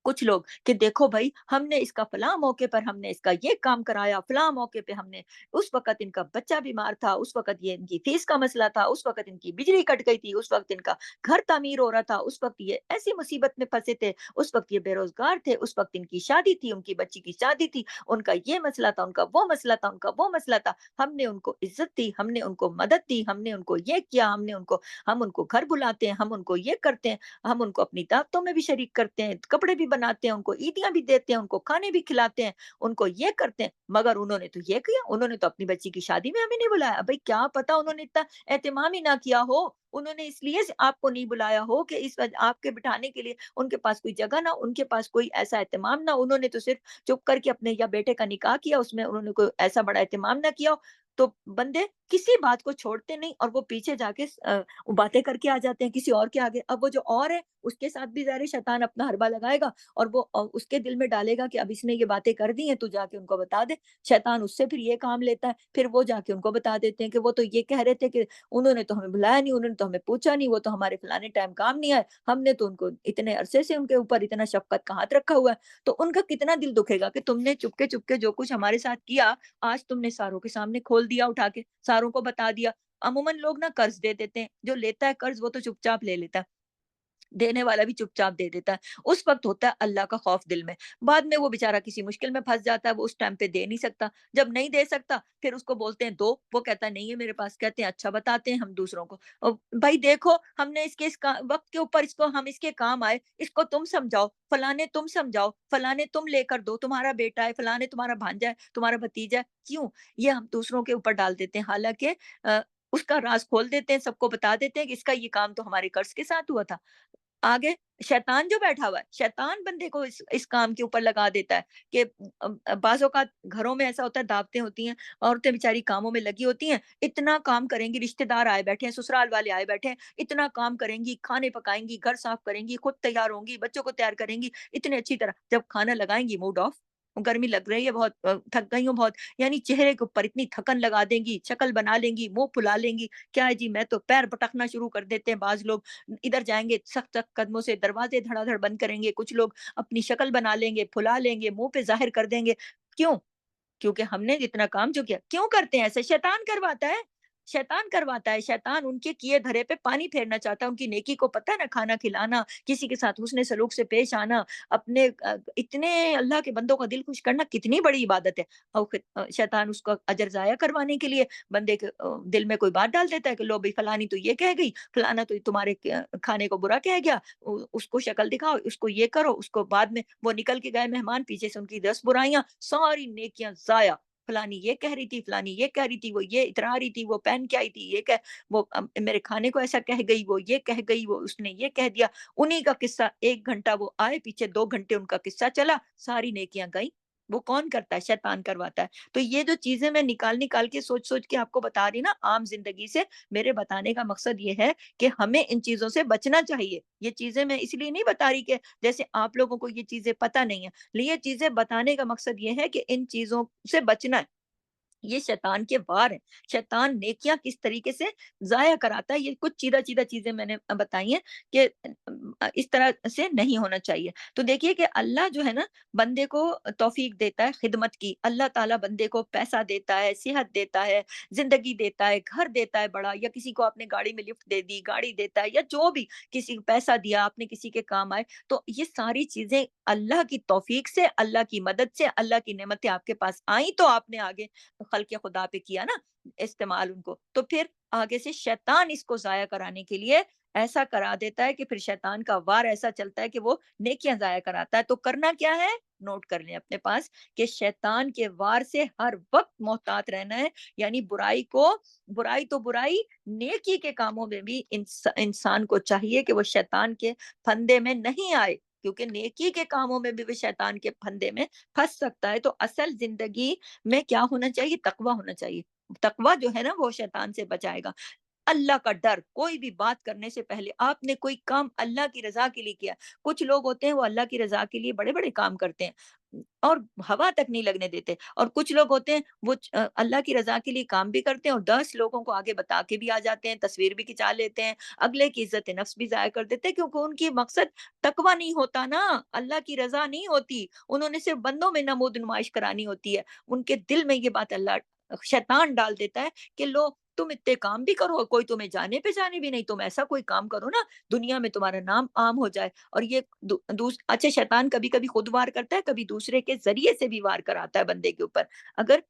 कुछ लोग कि देखो भाई हमने इसका फलां मौके पर हमने इसका ये काम कराया, फलां मौके पे हमने उस वक़्त इनका बच्चा बीमार था, उस वक़्त ये इनकी फ़ीस का मसला था, उस वक़्त इनकी बिजली कट गई थी, उस वक़्त इनका घर तामीर हो रहा था, उस वक़्त ये ऐसी मुसीबत में फँसे थे, उस वक़्त ये बेरोज़गार थे, उस वक़्त इनकी शादी थी, उनकी बच्ची की शादी थी, उनका ये मसला था, उनका वो मसला था, उनका वो मसला था। हमने उनको इज़्ज़त दी, हमने उनको मदद दी, हमने उनको ये किया, हम उनको घर बुलाते हैं, हम उनको ये करते हैं। हम उनको अपनी दावतों में भी शरीक करते हैं, कपड़े भी बनाते हैं, उनको ईदियाँ भी देते हैं, उनको खाने भी खिलाते हैं, उनको ये करते हैं, मगर उन्होंने तो ये किया, उन्होंने तो अपनी बच्ची की शादी में हमें नहीं बुलाया। भई क्या पता उन्होंने इतना एहतमाम ही ना किया हो, उन्होंने इसलिए से आपको नहीं बुलाया हो कि इस वज आपके बिठाने के लिए उनके पास कोई जगह ना, उनके पास कोई ऐसा एहतमाम ना, उन्होंने तो सिर्फ़ चुप करके अपने या बेटे का निकाह किया, उसमें उन्होंने कोई ऐसा बड़ा एहतमाम ना किया हो। तो बंदे किसी बात को छोड़ते नहीं और वो पीछे जाके वो बातें करके आ जाते हैं किसी और के आगे। अब वो जो और है, उसके साथ भी ज़ाहिर है शैतान अपना हरबा लगाएगा और वो उसके दिल में डालेगा कि अब इसने ये बातें कर दी हैं, तू जाके उनको बता दे। शैतान उससे फिर ये काम लेता है, फिर वो जाके उनको बता देते हैं कि वो तो ये कह रहे थे कि उन्होंने तो हमें बुलाया नहीं, उन्होंने तो हमें पूछा नहीं, वो तो हमारे फलाने टाइम काम नहीं आए। हमने तो उनको इतने अरसे से उनके ऊपर इतना शफ़क़त का हाथ रखा हुआ है। तो उनका कितना दिल दुखेगा कि तुमने चुपके-चुपके जो कुछ हमारे साथ किया, आज तुमने सारों के सामने खोल दिया उठा के, सारों को बता दिया। अमूमन लोग ना कर्ज़ दे देते हैं, जो लेता है कर्ज़ वो तो चुपचाप ले लेता है। देने वाला भी चुपचाप दे देता है। उस वक़्त होता है अल्लाह का खौफ दिल में। बाद में वो बेचारा किसी मुश्किल में फँस जाता है, वो उस टाइम पे दे नहीं सकता। जब नहीं दे सकता, फिर उसको बोलते हैं दो, वो कहता है नहीं है मेरे पास। कहते हैं अच्छा बताते हैं हम दूसरों को। भाई देखो हमने इसके इस का वक़्त के ऊपर इसको हम इसके काम आए, इसको तुम समझाओ, फलाने तुम समझाओ, फलाने तुम लेकर दो, तुम्हारा बेटा है, फलाने तुम्हारा भांजा है, तुम्हारा भतीजा है। क्यों? ये हम दूसरों के ऊपर डाल देते हैं। हालाँकि अ, उसका राज़ खोल देते हैं, सबको बता देते हैं कि इसका ये काम तो हमारे कर्ज़ के साथ हुआ था। आगे शैतान जो बैठा हुआ है, शैतान बंदे को इस काम के ऊपर लगा देता है कि बाज़ औक़ात घरों में ऐसा होता है, दावतें होती हैं, औरतें बेचारी कामों में लगी होती हैं, इतना काम करेंगी, रिश्तेदार आए बैठे हैं, ससुराल वाले आए बैठे हैं, इतना काम करेंगी, खाने पकाएँगी, घर साफ करेंगी, खुद तैयार होंगी, बच्चों को तैयार करेंगी, इतनी अच्छी तरह, जब खाना लगाएँगी मूड ऑफ, गर्मी लग रही है बहुत, थक गई हूँ बहुत, यानी चेहरे के ऊपर इतनी थकन लगा देंगी, शक्ल बना लेंगी, मुँह फुला लेंगी, क्या है जी मैं तो पैर पटकना शुरू कर देते हैं बाज़ लोग, इधर जाएँगे सख्त-सख्त कदमों से दरवाज़े धड़ाधड़ बंद करेंगे, कुछ लोग अपनी शक्ल बना लेंगे, फुला लेंगे, मुँह पे ज़ाहिर कर देंगे। क्यों? क्योंकि हमने इतना काम जो किया। क्यों करते हैं ऐसे? शैतान करवाता है। शैतान करवाता है, शैतान उनके किए धरे पे पानी फेरना चाहता है, उनकी नेकी को पता है ना, खाना खिलाना, किसी के साथ हुस्न सलूक से पेश आना, अपने इतने अल्लाह के बंदों का दिल खुश करना कितनी बड़ी इबादत है। और शैतान उसका अजर ज़ाया करवाने के लिए बंदे के दिल में कोई बात डाल देता है कि लो भई फलानी तो ये कह गई, फलाना तो तुम्हारे खाने को बुरा कह गया, उसको शक्ल दिखाओ, उसको ये करो, उसको बाद में वो निकल के गए मेहमान, पीछे से उनकी 10 बुराइयाँ, सारी नेकियाँ ज़ाया। फलानी ये कह रही थी, फलानी ये कह रही थी, वो ये इतरा रही थी, वो पहन के आई थी, ये कह वो मेरे खाने को ऐसा कह गई, वो ये कह गई, वो उसने ये कह दिया। उन्हीं का किस्सा 1 घंटा वो आए, पीछे 2 घंटे उनका किस्सा चला, सारी नेकियाँ गईं। वो कौन करता है? शैतान करवाता है। तो ये जो चीज़ें मैं निकाल-निकाल के, सोच-सोच के आपको बता रही ना आम ज़िंदगी से, मेरे बताने का मकसद ये है कि हमें इन चीज़ों से बचना चाहिए। ये चीज़ें मैं इसलिए नहीं बता रही कि जैसे आप लोगों को ये चीज़ें पता नहीं है। ये चीज़ें बताने का मकसद ये है कि इन चीज़ों से बचना है। ये शैतान के वार हैं। शैतान नेकियाँ किस तरीके से ज़ाया कराता है, ये कुछ चीदा-चीदा चीज़ें मैंने बताई हैं कि इस तरह से नहीं होना चाहिए। तो देखिए कि अल्लाह जो है ना, बंदे को तौफ़ीक देता है खिदमत की। अल्लाह ताला बंदे को पैसा देता है, सेहत देता है, ज़िंदगी देता है, घर देता है बड़ा, या किसी को आपने गाड़ी में लिफ्ट दे दी, गाड़ी देता है, या जो भी, किसी को पैसा दिया, आपने किसी के काम आए। तो ये सारी चीज़ें अल्लाह की तौफ़ीक से, अल्लाह की मदद से, अल्लाह की नेमतें आपके पास आईं तो आपने आगे खल्क़ खुदा पे किया ना इस्तेमाल उनको। तो फिर आगे से शैतान इसको ज़ाया कराने के लिए ऐसा करा देता है कि फिर शैतान का वार ऐसा चलता है कि वो नेकियाँ ज़ाया कराता है। तो करना क्या है? नोट कर लें अपने पास कि शैतान के वार से हर वक़्त मोहतात रहना है। यानी बुराई तो बुराई, नेकी के कामों में भी इंसान को चाहिए कि वो शैतान के फंदे में नहीं आए, क्योंकि नेकी के कामों में भी वो शैतान के फंदे में फँस सकता है। तो असल ज़िंदगी में क्या होना चाहिए? तकवा होना चाहिए। तकवा जो है ना, वो शैतान से बचाएगा। अल्लाह का डर, कोई भी बात करने से पहले आपने कोई काम अल्लाह की रज़ा के लिए किया। कुछ लोग होते हैं वो अल्लाह की रज़ा के लिए बड़े-बड़े काम करते हैं और हवा तक नहीं लगने देते, और कुछ लोग होते हैं वो अल्लाह की रज़ा के लिए काम भी करते हैं और 10 लोगों को आगे बता के भी आ जाते हैं, तस्वीर भी खिंचा लेते हैं, अगले की इज़्ज़त-ए-नफ्स भी ज़ाया कर देते हैं, क्योंकि उनकी मकसद तकवा नहीं होता ना, अल्लाह की रज़ा नहीं होती। उन्होंने सिर्फ़ बंदों में नमूद नुमाइश करानी होती है। उनके दिल में ये बात शैतान डाल देता है कि लो, तुम इतने काम भी करो, कोई तुम्हें जाने-पहचाने भी नहीं, तुम ऐसा कोई काम करो ना, दुनिया में तुम्हारा नाम आम हो जाए। और ये अच्छा, शैतान कभी-कभी खुद वार करता है, कभी दूसरे के ज़रिए से भी वार कराता है बंदे के ऊपर। अगर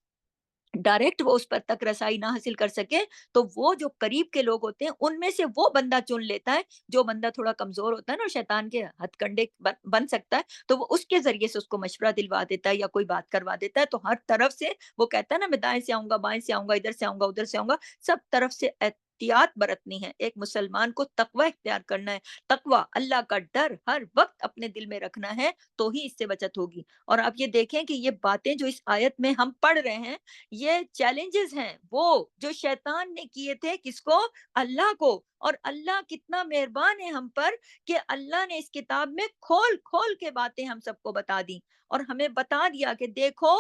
डायरेक्ट वो उस पर तक रसाई ना हासिल कर सके, तो वो जो करीब के लोग होते हैं, उनमें से वो बंदा चुन लेता है, जो बंदा थोड़ा कमज़ोर होता है ना, और शैतान के हथकंडे बन सकता है, तो वो उसके ज़रिए से उसको मशवरा दिलवा देता है या कोई बात करवा देता है। तो हर तरफ से वो कहता है ना, मैं दाएँ से आऊँगा, बाएँ से आऊँगा, इधर से आऊँगा, उधर से आऊँगा, सब तरफ से एहतियात बरतनी है। एक मुसलमान को तकवा इख्तियार करना है। तकवा, अल्लाह का डर हर वक़्त अपने दिल में रखना है, तो ही इससे बचत होगी। और आप ये देखें कि ये बातें जो इस आयत में हम पढ़ रहे हैं, ये चैलेंजेस हैं वो जो शैतान ने किए थे, किसको? अल्लाह को। और अल्लाह कितना मेहरबान है हम पर कि अल्लाह ने इस किताब में खोल खोल के बातें हम सबको बता दी, और हमें बता दिया कि देखो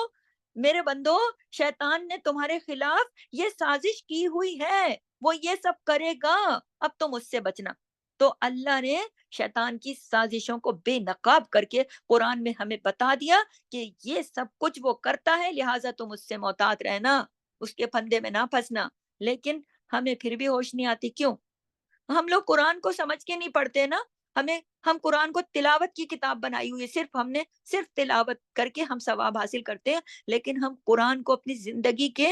मेरे बंदो, शैतान ने तुम्हारे खिलाफ ये साजिश की हुई है, वो ये सब करेगा, अब तुम उससे बचना। तो अल्लाह ने शैतान की साजिशों को बेनकाब करके कुरान में हमें बता दिया कि ये सब कुछ वो करता है, लिहाजा तुम उससे मोहतात रहना, उसके फंदे में ना फंसना। लेकिन हमें फिर भी होश नहीं आती, क्यों? हम लोग कुरान को समझ के नहीं पढ़ते ना, हम कुरान को तिलावत की किताब बनाई हुई है, हमने सिर्फ तिलावत करके हम सवाब हासिल करते हैं, लेकिन हम कुरान को अपनी ज़िंदगी के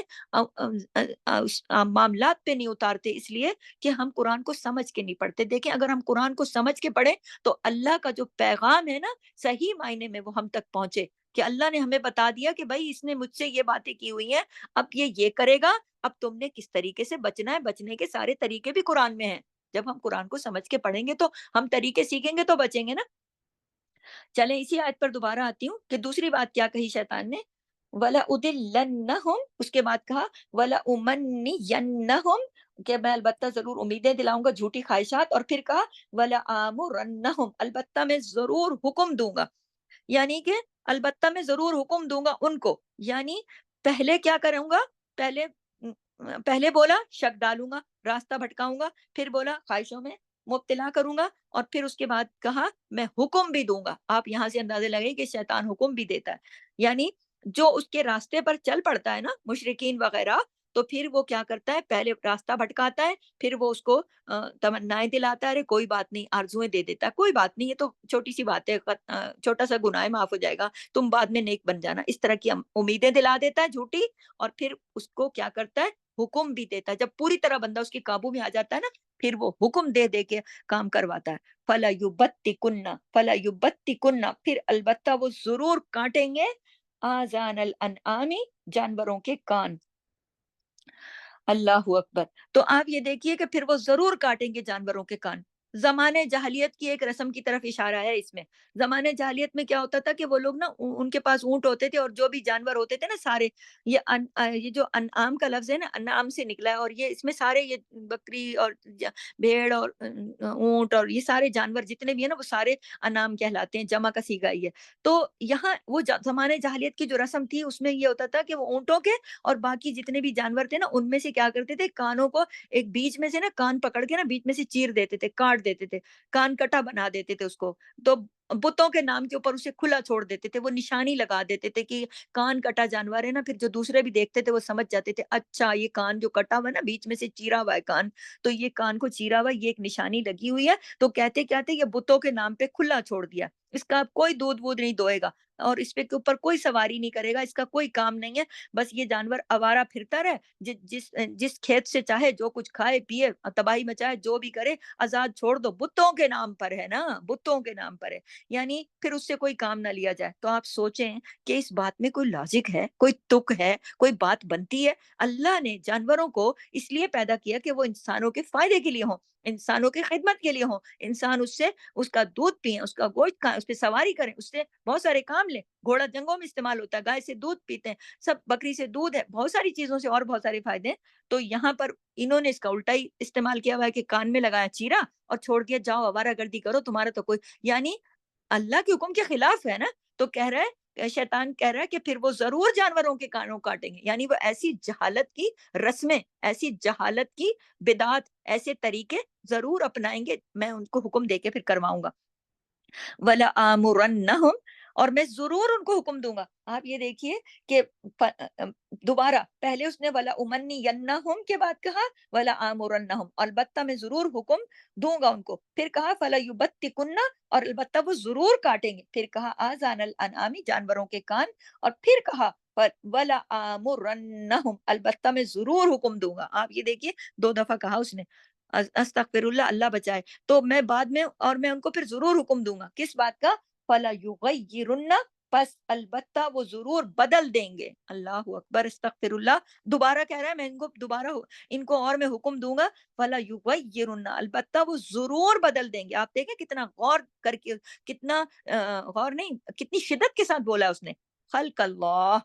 मामलात पे नहीं उतारते, इसलिए कि हम कुरान को समझ के नहीं पढ़ते। देखिए, अगर हम कुरान को समझ के पढ़ें, तो अल्लाह का जो पैगाम है ना, सही मायने में वो हम तक पहुँचे, कि अल्लाह ने हमें बता दिया कि भई इसने मुझसे ये बातें की हुई हैं, अब ये करेगा, अब तुमने किस तरीके से बचना है, बचने के सारे तरीके भी कुरान में हैं। जब हम कुरान को समझ के पढ़ेंगे तो हम तरीके सीखेंगे तो बचेंगे ना। चलें, इसी आयत पर दोबारा आती हूँ कि दूसरी बात क्या कही शैतान ने, वला उदिल्लन्नहुम, उसके बाद कहा वला उमन्नियन्नहुम, कि मैं अलबत्ता ज़रूर उम्मीदें दिलाऊँगा, झूठी ख़्वाहिशात, और फिर कहा वला आमुरन्नहुम, अलबत्ता मैं ज़रूर हुक्म दूँगा। यानी कि अलबत्ता मैं ज़रूर हुक्म दूँगा उनको, यानी पहले क्या करूँगा? पहले पहले बोला शक डालूँगा, रास्ता भटकाऊँगा, फिर बोला ख़्वाहिशों में मुब्तला करूँगा, और फिर उसके बाद कहा मैं हुक्म भी दूँगा। आप यहाँ से अंदाज़ा लगाइए कि शैतान हुक्म भी देता है। यानी जो उसके रास्ते पर चल पड़ता है ना, मुशरिकीन वग़ैरह, تو پھر وہ کیا کرتا ہے، پہلے راستہ بھٹکاتا ہے، پھر وہ اس کو تمنائیں دلاتا ہے، ارے کوئی بات نہیں، آرزوئیں دے دیتا ہے، کوئی بات نہیں، یہ تو چھوٹی سی بات ہے، چھوٹا سا گناہ ہے، معاف ہو جائے گا، تم بعد میں نیک بن جانا، اس طرح کی امیدیں دلا دیتا ہے جھوٹی، اور پھر اس کو کیا کرتا ہے، حکم بھی دیتا ہے، جب پوری طرح بندہ اس کے قابو میں آ جاتا ہے نا، پھر وہ حکم دے دے کے کام کرواتا ہے. فَلَيُبَتِّكُنَّ فَلَيُبَتِّكُنَّ، پھر البتہ وہ ضرور کاٹیں گے آذان الانعام، جانوروں کے کان. اللہ اکبر. تو آپ یہ دیکھیے کہ پھر وہ ضرور کاٹیں گے جانوروں کے کان. زمانے جاہلیت کی ایک رسم کی طرف اشارہ ہے اس میں. زمانے جاہلیت میں کیا ہوتا تھا کہ وہ لوگ نا ان کے پاس اونٹ ہوتے تھے اور جو بھی جانور ہوتے تھے نا سارے، یہ جو انعام کا لفظ ہے نا، انعام سے نکلا ہے، اور یہ اس میں سارے یہ بکری اور بھیڑ اور اونٹ اور یہ سارے جانور جتنے بھی ہیں نا وہ سارے انعام کہلاتے ہیں، جمع کا صیغہ ہی ہے. تو یہاں وہ زمانے جاہلیت کی جو رسم تھی اس میں یہ ہوتا تھا کہ وہ اونٹوں کے اور باقی جتنے بھی جانور تھے نا ان میں سے کیا کرتے تھے، کانوں کو ایک بیچ میں سے نا کان پکڑ کے نا بیچ میں سے چیر دیتے تھے، کاٹ دیتے تھے، کان کٹا بنا دیتے تھے اس کو. تو بتوں کے نام کے اوپر اسے کھلا چھوڑ دیتے تھے، وہ نشانی لگا دیتے تھے کہ کان کٹا جانور ہے نا. پھر جو دوسرے بھی دیکھتے تھے وہ سمجھ جاتے تھے، اچھا یہ کان جو کٹا ہوا ہے نا، بیچ میں سے چیرا ہوا ہے کان، تو یہ کان کو چیرا ہوا، یہ ایک نشانی لگی ہوئی ہے. تو کہتے کہتے یہ بتوں کے نام پہ کھلا چھوڑ دیا، اس کا کوئی دودھ وودھ نہیں دوئے گا اور اس پہ کے اوپر کوئی سواری نہیں کرے گا، اس کا کوئی کام نہیں ہے، بس یہ جانور آوارہ پھرتا رہے، جس کھیت سے چاہے جو کچھ کھائے پیے، تباہی مچائے، جو بھی کرے، آزاد چھوڑ دو، بتوں کے نام پر ہے نا، بتوں کے نام پر ہے، یعنی پھر اس سے کوئی کام نہ لیا جائے. تو آپ سوچیں کہ اس بات میں کوئی لاجک ہے، کوئی تک ہے، کوئی بات بنتی ہے. اللہ نے جانوروں کو اس لیے پیدا کیا کہ وہ انسانوں کے فائدے کے لیے ہوں، انسانوں کی خدمت کے لیے ہوں، انسان اس سے اس کا دودھ پیئیں، اس کا گوشت کھائیں، اس پہ سواری کریں، اس سے بہت سارے کام لیں. گھوڑا جنگوں میں استعمال ہوتا ہے، گائے سے دودھ پیتے ہیں، سب بکری سے دودھ ہے، بہت ساری چیزوں سے اور بہت سارے فائدے ہیں. تو یہاں پر انہوں نے اس کا الٹا ہی استعمال کیا ہوا ہے کہ کان میں لگایا چیرا اور چھوڑ دیا، جاؤ آوارہ گردی کرو، تمہارا تو کوئی، یعنی اللہ کے حکم کے خلاف ہے نا. تو کہہ رہا ہے، شیطان کہہ رہا ہے کہ پھر وہ ضرور جانوروں کے کانوں کاٹیں گے، یعنی وہ ایسی جہالت کی رسمیں، ایسی جہالت کی بدعات، ایسے طریقے ضرور اپنائیں گے، میں ان کو حکم دے کے پھر کرواؤں گا. وَلَآمُرَنَّهُمْ، اور میں ضرور ان کو حکم دوں گا. آپ یہ دیکھیے کہ دوبارہ پہلے اس نے وَلَأُمَنِّيَنَّهُمْ کے بعد کہا وَلَآمُرَنَّهُمْ، البتہ میں ضرور حکم دوں گا ان کو. پھر کہا فَلَيُبَتِّكُنَّ، اور البتہ وہ ضرور کاٹیں گے. پھر کہا آذان الانعام، جانوروں کے کان، اور پھر کہا وَلَآمُرَنَّهُمْ، البتہ میں ضرور حکم دوں گا. آپ یہ دیکھیے 2 دفعہ کہا اس نے، استغفر اللہ، اللہ بچائے. تو میں بعد میں، اور میں ان کو پھر ضرور حکم دوں گا کس بات کا، فَلَيُغَيِّرُنَّ، پس البتہ وہ ضرور بدل دیں گے. اللہ اکبر، استغفر اللہ. دوبارہ کہہ رہا ہے میں ان کو دوبارہ ان کو اور میں حکم دوں گا، فَلَيُغَيِّرُنَّ، البتہ وہ ضرور بدل دیں گے. آپ دیکھیں کتنا غور کر کے، کتنا غور نہیں، کتنی شدت کے ساتھ بولا اس نے. خلق اللہ،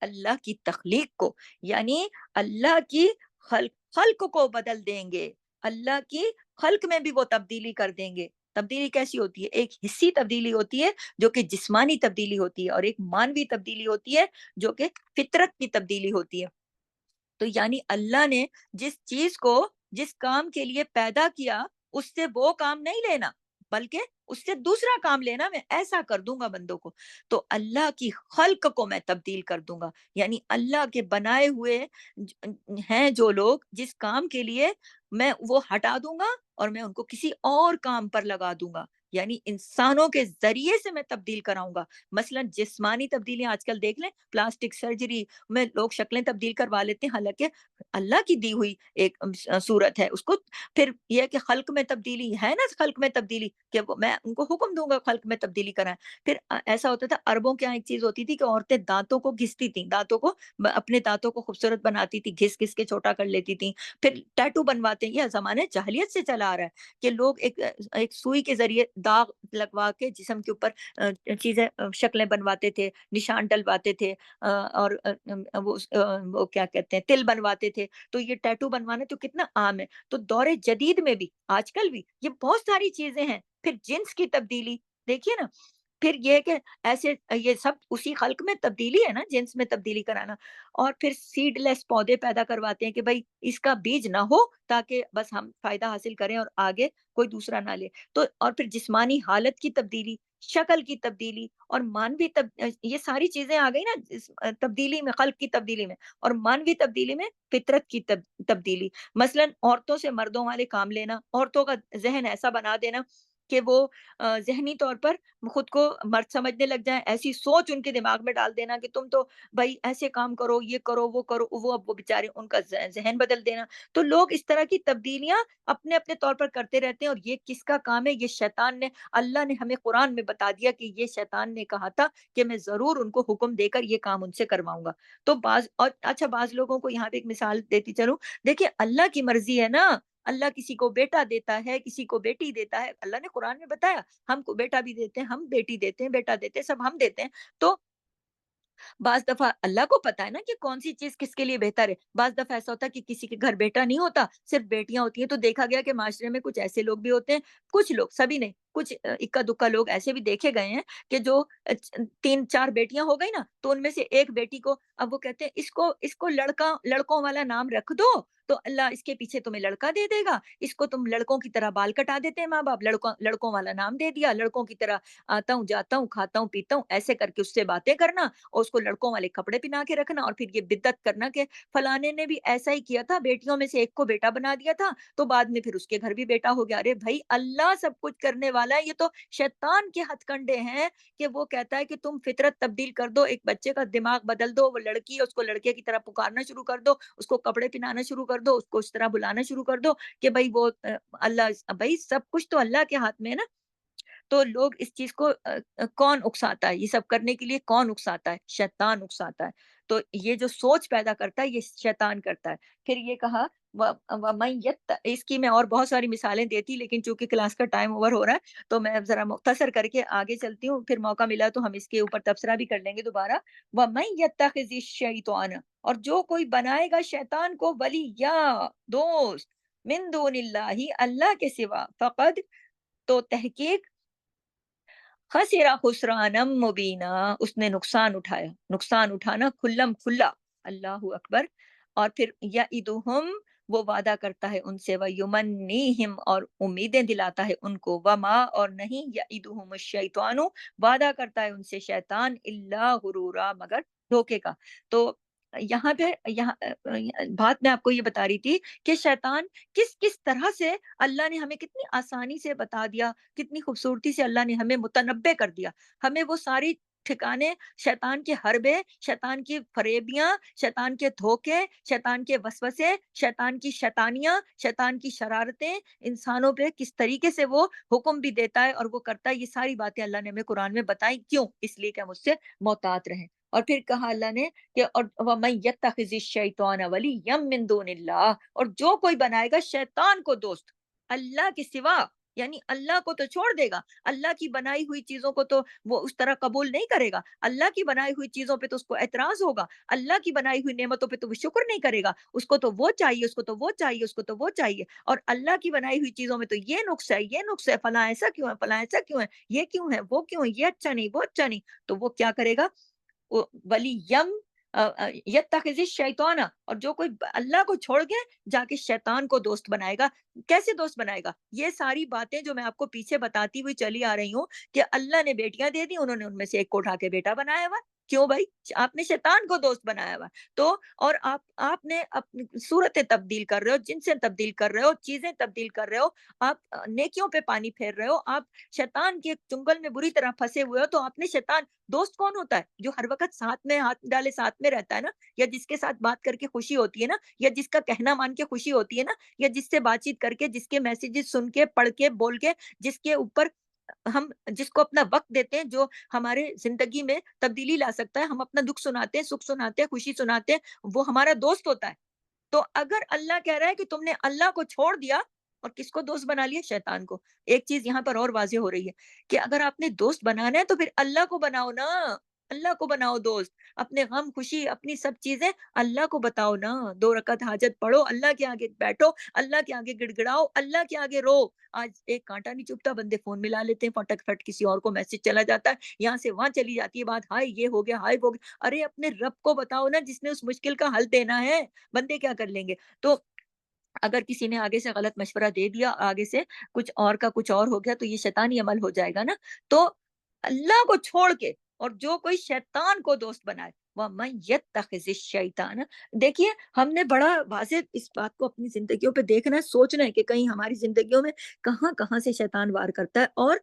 اللہ کی تخلیق کو، یعنی اللہ کی خلق کو بدل دیں گے، اللہ کی خلق میں بھی وہ تبدیلی کر دیں گے. تبدیلی کیسی ہوتی ہے؟ ایک حصی تبدیلی ہوتی ہے جو کہ جسمانی تبدیلی ہوتی ہے، اور ایک مانوی تبدیلی ہوتی ہے جو کہ فطرت کی تبدیلی ہوتی ہے. تو یعنی اللہ نے جس چیز کو، جس کام کے لیے پیدا کیا، اس سے وہ کام نہیں لینا، بلکہ اس سے دوسرا کام لینا. میں ایسا کر دوں گا بندوں کو. تو اللہ کی خلق کو میں تبدیل کر دوں گا، یعنی اللہ کے بنائے ہوئے ہیں جو لوگ، جس کام کے لیے میں وہ ہٹا دوں گا اور میں ان کو کسی اور کام پر لگا دوں گا. یعنی انسانوں کے ذریعے سے میں تبدیل کراؤں گا. مثلا جسمانی تبدیلیاں آج کل دیکھ لیں، پلاسٹک سرجری میں لوگ شکلیں تبدیل کروا لیتے ہیں، حالانکہ اللہ کی دی ہوئی ایک صورت ہے اس کو. پھر یہ کہ خلق میں تبدیلی ہے نا، خلق میں تبدیلی کہ میں ان کو حکم دوں گا خلق میں تبدیلی کرائیں. پھر ایسا ہوتا تھا عربوں کے یہاں ایک چیز ہوتی تھی کہ عورتیں دانتوں کو گھستی تھیں، دانتوں کو، اپنے دانتوں کو خوبصورت بناتی تھی، گھس گھس کے چھوٹا کر لیتی تھیں. پھر ٹیٹو بنواتے ہیں، یہ زمانے جاہلیت سے چلا آ رہا ہے کہ لوگ ایک سوئی کے ذریعے داغ لگوا کے جسم کے اوپر چیزیں، شکلیں بنواتے تھے، نشان ڈلواتے تھے، اور وہ کیا کہتے ہیں، تل بنواتے تھے. تو یہ ٹیٹو بنوانا تو کتنا عام ہے. تو دور جدید میں بھی، آج کل بھی یہ بہت ساری چیزیں ہیں. پھر جنس کی تبدیلی دیکھیے نا، پھر یہ کہ ایسے یہ سب اسی خلق میں تبدیلی ہے نا، جنس میں تبدیلی کرانا. اور پھر سیڈ لیس پودے پیدا کرواتے ہیں کہ بھائی اس کا بیج نہ ہو تاکہ بس ہم فائدہ حاصل کریں اور آگے کوئی دوسرا نہ لے. تو اور پھر جسمانی حالت کی تبدیلی، شکل کی تبدیلی اور مانوی یہ ساری چیزیں آ گئی نا تبدیلی میں، خلق کی تبدیلی میں. اور مانوی تبدیلی میں فطرت کی تبدیلی. مثلا عورتوں سے مردوں والے کام لینا، عورتوں کا ذہن ایسا بنا دینا کہ وہ ذہنی طور پر خود کو مرد سمجھنے لگ جائیں، ایسی سوچ ان کے دماغ میں ڈال دینا کہ تم تو بھائی ایسے کام کرو، یہ کرو وہ کرو، وہ بیچارے ان کا ذہن بدل دینا. تو لوگ اس طرح کی تبدیلیاں اپنے اپنے طور پر کرتے رہتے ہیں. اور یہ کس کا کام ہے؟ یہ شیطان نے. اللہ نے ہمیں قرآن میں بتا دیا کہ یہ شیطان نے کہا تھا کہ میں ضرور ان کو حکم دے کر یہ کام ان سے کرواؤں گا. تو بعض لوگوں کو یہاں پہ ایک مثال دیتی چلوں. دیکھیں اللہ کی مرضی ہے نا، اللہ کسی کو بیٹا دیتا ہے، کسی کو بیٹی دیتا ہے. اللہ نے قرآن میں بتایا ہم کو بیٹا بھی دیتے ہیں، ہم بیٹی دیتے ہیں، بیٹا دیتے ہیں، سب ہم دیتے ہیں. تو بعض دفعہ اللہ کو پتا ہے نا کہ کون سی چیز کس کے لیے بہتر ہے. بعض دفعہ ایسا ہوتا ہے کہ کسی کے گھر بیٹا نہیں ہوتا، صرف بیٹیاں ہوتی ہیں. تو دیکھا گیا کہ معاشرے میں کچھ ایسے لوگ بھی ہوتے ہیں، کچھ لوگ، سبھی نہیں، کچھ اکا دکا لوگ ایسے بھی دیکھے گئے ہیں کہ جو 3 4 بیٹیاں ہو گئی نا، تو ان میں سے ایک بیٹی کو اب وہ کہتے ہیں اس کو لڑکوں والا نام رکھ دو تو اللہ اس کے پیچھے تمہیں لڑکا دے دے گا. اس کو تم لڑکوں کی طرح بال کٹا دیتے ہیں ماں باپ، لڑکوں والا نام دے دیا، لڑکوں کی طرح آتا ہوں جاتا ہوں کھاتا ہوں پیتا ہوں، ایسے کر کے اس سے باتیں کرنا اور اس کو لڑکوں والے کپڑے پہنا کے رکھنا. اور پھر یہ بدعت کرنا کہ فلانے نے بھی ایسا ہی کیا تھا، بیٹیوں میں سے ایک کو بیٹا بنا دیا تھا تو بعد میں پھر اس کے گھر بھی بیٹا ہو گیا. ارے بھائی اللہ سب کچھ کرنے والا ہے، یہ تو شیطان کے ہتھ کنڈے ہیں کہ وہ کہتا ہے کہ تم فطرت تبدیل کر دو، ایک بچے کا دماغ بدل دو، وہ لڑکی ہے اس کو لڑکے کی طرح پکارنا شروع کر دو، اس کو کپڑے پہنانا شروع کر دو، اس کو اس طرح بلانا شروع کر دو کہ بھائی وہ اللہ، بھائی سب کچھ تو اللہ کے ہاتھ میں ہے نا. تو لوگ اس چیز کو کون اکساتا ہے؟ یہ سب کرنے کے لیے کون اکساتا ہے؟ شیطان اکساتا ہے. تو یہ جو سوچ پیدا کرتا ہے یہ شیطان کرتا ہے. پھر یہ کہا وَمَن اس کی میں اور بہت ساری مثالیں دیتی، لیکن چونکہ کلاس کا ٹائم اوور ہو رہا ہے تو میں ذرا مختصر کر کے آگے چلتی ہوں، پھر موقع ملا تو ہم اس کے اوپر تبصرہ بھی کر لیں گے دوبارہ. وَمَن يَتَّخِذِ الشَّيْطَانَ اور جو کوئی بنائے گا شیطان کو ولییا، دوست، من دون اللہ، اللہ کے سوا، فقد تو تحقیق خسرا خسرانم مبینہ، اس نے نقصان اٹھایا، نقصان اٹھانا کھلم کھلا. اللہ اکبر. اور پھر یعدہم، وہ وعدہ کرتا ہے ان سے، ویمنیہم، اور امیدیں دلاتا ہے ان کو، وما، اور نہیں، یعدہم الشیطان، وعدہ کرتا ہے ان سے شیطان، الا غرورا، مگر دھوکے کا. تو یہاں بات میں آپ کو یہ بتا رہی تھی کہ شیطان کس کس طرح سے اللہ نے ہمیں کتنی آسانی سے بتا دیا، کتنی خوبصورتی سے اللہ نے ہمیں متنبع کر دیا. ہمیں وہ ساری ٹھکانے، شیطان کے حربے، شیطان کی فریبیاں، شیطان کے دھوکے، شیطان کے وسوسے، شیطان کی شیطانیاں، شیطان کی شرارتیں انسانوں پہ کس طریقے سے وہ حکم بھی دیتا ہے اور وہ کرتا ہے، یہ ساری باتیں اللہ نے ہمیں قرآن میں بتائی. کیوں؟ اس لیے کہ ہم اس سے محتاط رہیں. اور پھر کہا اللہ نے کہ اور وَمَن يَتَّخِذِ الشَّيْطَانَ وَلِيًّا مِن دُونِ اللَّهِ، اور جو کوئی بنائے گا شیطان کو دوست اللہ کے سوا، یعنی اللہ کو تو چھوڑ دے گا، اللہ کی بنائی ہوئی چیزوں کو تو وہ اس طرح قبول نہیں کرے گا، اللہ کی بنائی ہوئی چیزوں پہ تو اس کو اعتراض ہوگا، اللہ کی بنائی ہوئی نعمتوں پہ تو وہ شکر نہیں کرے گا، اس کو تو وہ چاہیے، اس کو تو وہ چاہیے، اس کو تو وہ چاہیے. اور اللہ کی بنائی ہوئی چیزوں میں تو یہ نقص ہے، یہ نقص ہے، فلاں ایسا کیوں ہے، فلاں ایسا کیوں ہے، یہ کیوں ہے، وہ کیوں ہے، یہ اچھا نہیں، وہ اچھا نہیں. تو وہ کیا کرے گا؟ ولیم یتخذ الشیطان، اور جو کوئی اللہ کو چھوڑ کے جا کے شیطان کو دوست بنائے گا. کیسے دوست بنائے گا؟ یہ ساری باتیں جو میں آپ کو پیچھے بتاتی ہوئی چلی آ رہی ہوں کہ اللہ نے بیٹیاں دے دی، انہوں نے ان میں سے ایک کو اٹھا کے بیٹا بنایا ہوا. کیوں بھائی؟ آپ نے شیطان کو دوست بنایا ہوا. تو اور آپ نے اپنی صورتیں تبدیل کر رہے ہو، جنسیں تبدیل کر رہے ہو، چیزیں تبدیل کر رہے ہو، آپ نیکیوں پہ پانی پھیر رہے ہو، آپ شیطان کے چنگل میں بری طرح پھنسے ہوئے ہو. تو آپ نے شیطان، دوست کون ہوتا ہے؟ جو ہر وقت ساتھ میں ہاتھ ڈالے ساتھ میں رہتا ہے نا، یا جس کے ساتھ بات کر کے خوشی ہوتی ہے نا، یا جس کا کہنا مان کے خوشی ہوتی ہے نا، یا جس سے بات چیت کر کے، جس کے میسیجز سن کے، پڑھ کے، بول کے، جس کے اوپر ہم جس کو اپنا وقت دیتے ہیں، جو ہمارے زندگی میں تبدیلی لا سکتا ہے، ہم اپنا دکھ سناتے ہیں، سکھ سناتے ہیں، خوشی سناتے ہیں، وہ ہمارا دوست ہوتا ہے. تو اگر اللہ کہہ رہا ہے کہ تم نے اللہ کو چھوڑ دیا اور کس کو دوست بنا لیا؟ شیطان کو. ایک چیز یہاں پر اور واضح ہو رہی ہے کہ اگر آپ نے دوست بنانا ہے تو پھر اللہ کو بناؤ نا، اللہ کو بناؤ دوست. اپنے غم خوشی، اپنی سب چیزیں اللہ کو بتاؤ نا. 2 رکعت حاجت پڑھو، اللہ کے آگے بیٹھو، اللہ کے آگے گڑ گڑاؤ، اللہ کے آگے رو. آج ایک کانٹا نہیں چبھتا، بندے فون ملا لیتے ہیں، فٹک فٹ کسی اور کو میسج چلا جاتا ہے، یہاں سے وہاں چلی جاتی ہے بات، ہائے یہ ہو گیا، ہائے وہ ہو گیا. ارے اپنے رب کو بتاؤ نا جس نے اس مشکل کا حل دینا ہے، بندے کیا کر لیں گے؟ تو अगर किसी ने आगे से गलत मशवरा दे दिया, आगे से कुछ और का कुछ और हो गया, तो ये शैतानी अमल हो जाएगा ना। तो अल्लाह को छोड़ के और जो कोई शैतान को दोस्त बनाए, वमन यत्तखिज़ शैतान, देखिए हमने बड़ा वाज़ेह इस बात को अपनी ज़िंदगियों पे देखना है, सोचना है कि कहीं हमारी ज़िंदगियों में कहाँ-कहाँ से शैतान वार करता है, और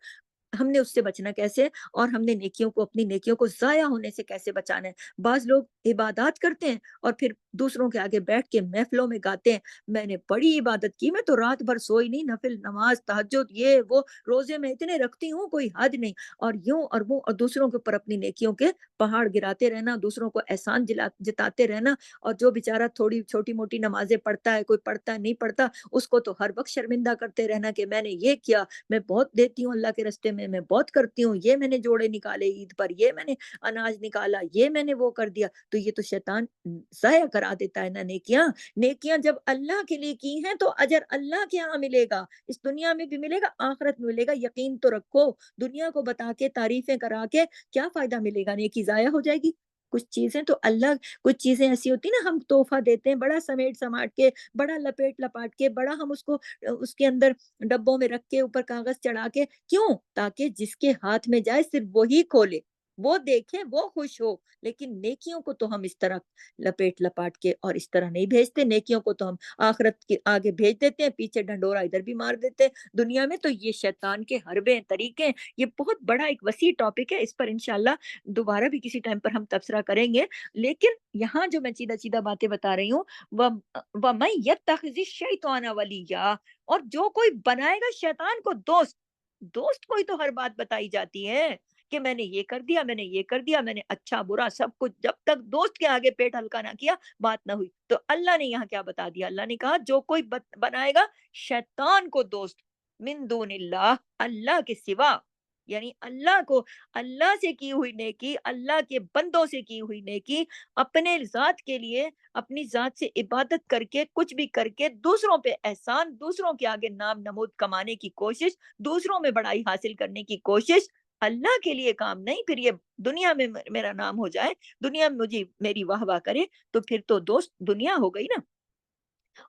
हमने उससे बचना कैसे, और हमने नेकियों को, अपनी नेकियों को ज़ाया होने से कैसे बचाना है। बाज़ लोग इबादत करते हैं और फिर दूसरों के आगे बैठ के महफ़िलों में गाते हैं, मैंने बड़ी इबादत की, मैं तो रात भर सोई नहीं, नफ़िल नमाज़, तहज्जुद, ये वो, रोज़े मैं इतने रखती हूँ, कोई हद नहीं। और यूँ और वो, और दूसरों के ऊपर अपनी नेकियों के पहाड़ गिराते रहना, दूसरों को एहसान जताते रहना, और जो बेचारा थोड़ी छोटी-मोटी नमाज़ें पढ़ता है, कोई पढ़ता है, नहीं पढ़ता, उसको तो हर वक़्त शर्मिंदा करते रहना कि मैंने ये किया, मैं बहुत देती हूँ अल्लाह के रास्ते में, मैं बहुत करती हूँ, ये मैंने जोड़े निकाले ईद पर, ये मैंने अनाज निकाला, ये मैंने वो कर दिया। तो ये तो शैतान ज़ाया करा देता है ना नेकियाँ। नेकियाँ जब अल्लाह के लिए की हैं तो अजर अल्लाह के यहाँ मिलेगा, इस दुनिया में भी मिलेगा, आखिरत में मिलेगा, यकीन तो रखो। दुनिया को बता के, तारीफ़ें करा के क्या फ़ायदा मिलेगा, नेकी ज़ाया हो जाएगी। कुछ चीज़ें तो अल्लाह, कुछ चीज़ें ऐसी होती हैं ना, हम तोहफ़ा देते हैं, बड़ा समेट-समाट के, बड़ा लपेट-लपाट के, बड़ा हम उसको उसके अंदर डब्बों में रख के, ऊपर कागज चढ़ा के, क्यों? ताकि जिसके हाथ में जाए सिर्फ वही खोले, वो देखे, वो खुश हो। लेकिन नेकियों को तो हम इस तरह लपेट लपाट के और इस तरह नहीं भेजते, नेकियों को तो हम आखिरत के आगे भेज देते हैं, पीछे ढंडोरा इधर भी मार देते हैं दुनिया में। तो ये शैतान के हरबे हैं, तरीके हैं, ये बहुत बड़ा एक वसी टॉपिक है, इस पर इंशाल्लाह दोबारा भी किसी टाइम पर हम तबसरा करेंगे। लेकिन यहाँ जो मैं सीधा सीधा बातें बता रही हूँ, वमन यत्तखिज़ शैतान वलिया, और जो कोई बनाएगा शैतान को दोस्त, दोस्त को ही तो हर बात बताई जाती है कि मैंने ये कर दिया, मैंने ये कर दिया, मैंने अच्छा बुरा सब कुछ, जब तक दोस्त के आगे पेट हल्का ना किया, बात ना हुई। तो अल्लाह ने यहाँ क्या बता दिया, अल्लाह ने कहा जो कोई बनाएगा शैतान को दोस्त, मिन दूनिल्लाह, अल्लाह के सिवा, यानी अल्लाह को, अल्लाह से की हुई नेकी, अल्लाह के बंदों से की हुई नेकी, अपने जात के लिए, अपनी ज़ात से इबादत करके, कुछ भी करके, दूसरों पे एहसान, दूसरों के आगे नाम नमूद कमाने की कोशिश, दूसरों में बड़ाई हासिल करने की कोशिश, अल्लाह के लिए काम नहीं, फिर ये दुनिया में मेरा नाम हो जाए, दुनिया में मुझे मेरी वाह-वाह करे, तो फिर तो दोस्त दुनिया हो गई ना।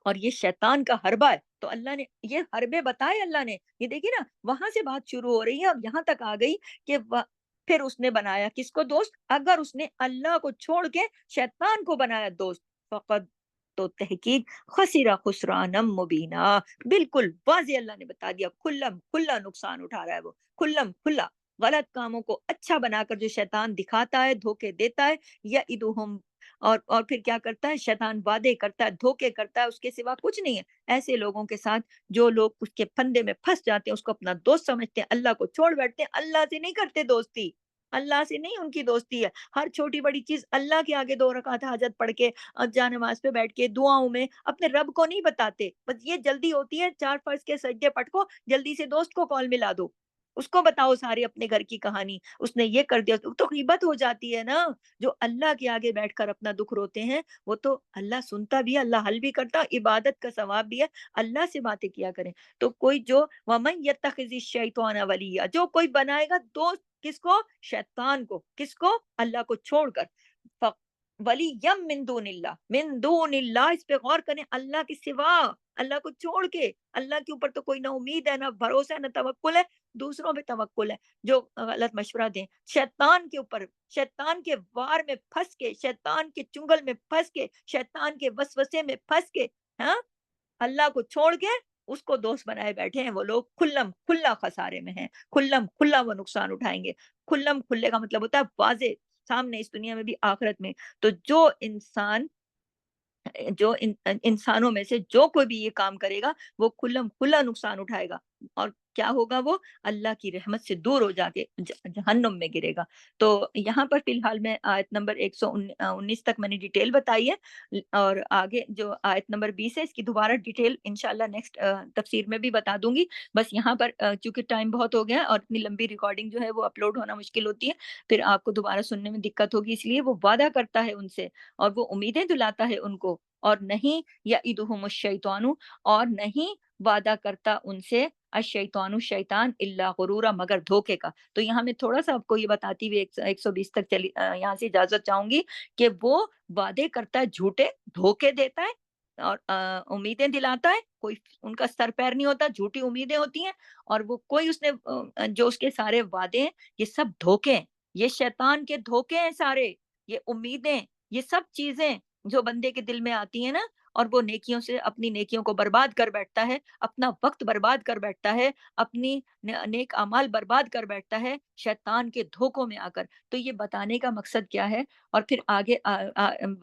और ये शैतान का हरबा है। तो अल्लाह ने ये हरबे बताए, अल्लाह ने, ये देखिए ना, वहां से बात शुरू हो रही है, अब यहाँ तक आ गई कि फिर उसने बनाया किसको दोस्त, अगर उसने अल्लाह को छोड़ के शैतान को बनाया दोस्त, फकत, तो तहकीक खसीरा खुसरानम मुबीना, बिल्कुल वाज़ेह अल्लाह ने बता दिया, खुल्लम खुल्ला नुकसान उठा रहा है वो, खुल्लम खुल्ला। गलत कामों को अच्छा बनाकर जो शैतान दिखाता है, धोखे देता है, या इदुहुम, और फिर क्या करता है, शैतान वादे करता है, धोखे करता है, उसके सिवा कुछ नहीं है। ऐसे लोगों के साथ जो लोग उसके फंदे में फँस जाते हैं, उसको अपना दोस्त समझते हैं, अल्लाह को छोड़ बैठते हैं, अल्लाह से नहीं करते दोस्ती, अल्लाह से नहीं उनकी दोस्ती है। हर छोटी-बड़ी चीज़ अल्लाह के आगे 2 रकात हाजत पढ़ के, जा नमाज़ पे बैठ के, दुआओं में अपने रब को नहीं बताते। बस ये जल्दी होती है, 4 फ़र्ज़ के सजदे पटको, जल्दी से दोस्त को कॉल मिला दो। उसको बताओ सारी अपने घर की कहानी, उसने ये कर दिया, तो गीबत हो जाती है ना। जो अल्लाह के आगे बैठकर अपना दुख रोते हैं, वो तो अल्लाह सुनता भी है, अल्लाह हल भी करता है, इबादत का सवाब भी है, अल्लाह से बातें किया करें। तो कोई जो वमन यत्तखिज़ शैतान वलिया, जो कोई बनाएगा दोस्त किसको? शैतान को। किसको? अल्लाह को छोड़कर। फ वलियम मिन दूनिल्लाह, इस पे गौर करें, अल्लाह के सिवा, अल्लाह को छोड़ के, अल्लाह के ऊपर तो कोई ना उम्मीद है, ना भरोसा है, ना तवक्कुल है, दूसरों पे तवक्कुल है, जो गलत मशवरा दें, शैतान के ऊपर, शैतान के वार में फँस के, शैतान के चुंगल में फँस के, शैतान के वसवसे में फँस के, हाँ? अल्लाह को छोड़ के उसको दोस्त बनाए बैठे हैं वो लोग, खुल्लम खुल्ला खसारे में हैं, खुल्लम खुल्ला वो नुकसान उठाएँगे। खुल्लम खुल्ले का मतलब होता है वाज़ेह, सामने इस दुनिया में भी आखिरत में। तो जो इंसान, इंसानों में से जो कोई भी ये काम करेगा, वो खुल्लम खुल्ला नुकसान उठाएगा, और क्या होगा, वो अल्लाह की रहमत से दूर हो जाके जहन्नुम में गिरेगा। तो यहाँ पर फिलहाल मैं आयत नंबर 119 तक मैंने डिटेल बताई है, और आगे जो आयत नंबर 20 है, इसकी दोबारा डिटेल इंशाल्लाह नेक्स्ट तफसीर में भी बता दूंगी। बस यहाँ पर चूंकि टाइम बहुत हो गया है और इतनी लंबी रिकॉर्डिंग जो है वो अपलोड होना मुश्किल होती है, फिर आपको दोबारा सुनने में दिक्कत होगी, इसलिए वो वादा करता है उनसे, और वो उम्मीदें दिलाता है उनको, और नहीं या इदुहुमुश-शैतानु, और नहीं वादा करता उनसे अश-शैतानु शैतान इल्ला गुरूरा, मगर धोखे का। तो यहाँ मैं थोड़ा-सा आपको ये बताती हुई 120 तक यहाँ से इजाज़त चाहूँगी कि वो वादे करता है झूठे, धोखे देता है, اور امیدیں دلاتا ہے، کوئی उनका सर पैर नहीं होता, झूठी उम्मीदें होती हैं, और वो कोई उसने जो उसके सारे वादे हैं, ये सब धोखे हैं, ये शैतान के धोखे हैं सारे, ये उम्मीदें, ये सब चीज़ें जो बंदे के दिल में आती हैं ना, और वो नेकियों से अपनी नेकियों को बर्बाद कर बैठता है, अपना वक़्त बर्बाद कर बैठता है, अपनी नेक अमाल बर्बाद कर बैठता है, शैतान के धोखों में आकर। तो ये बताने का मकसद क्या है, और फिर आगे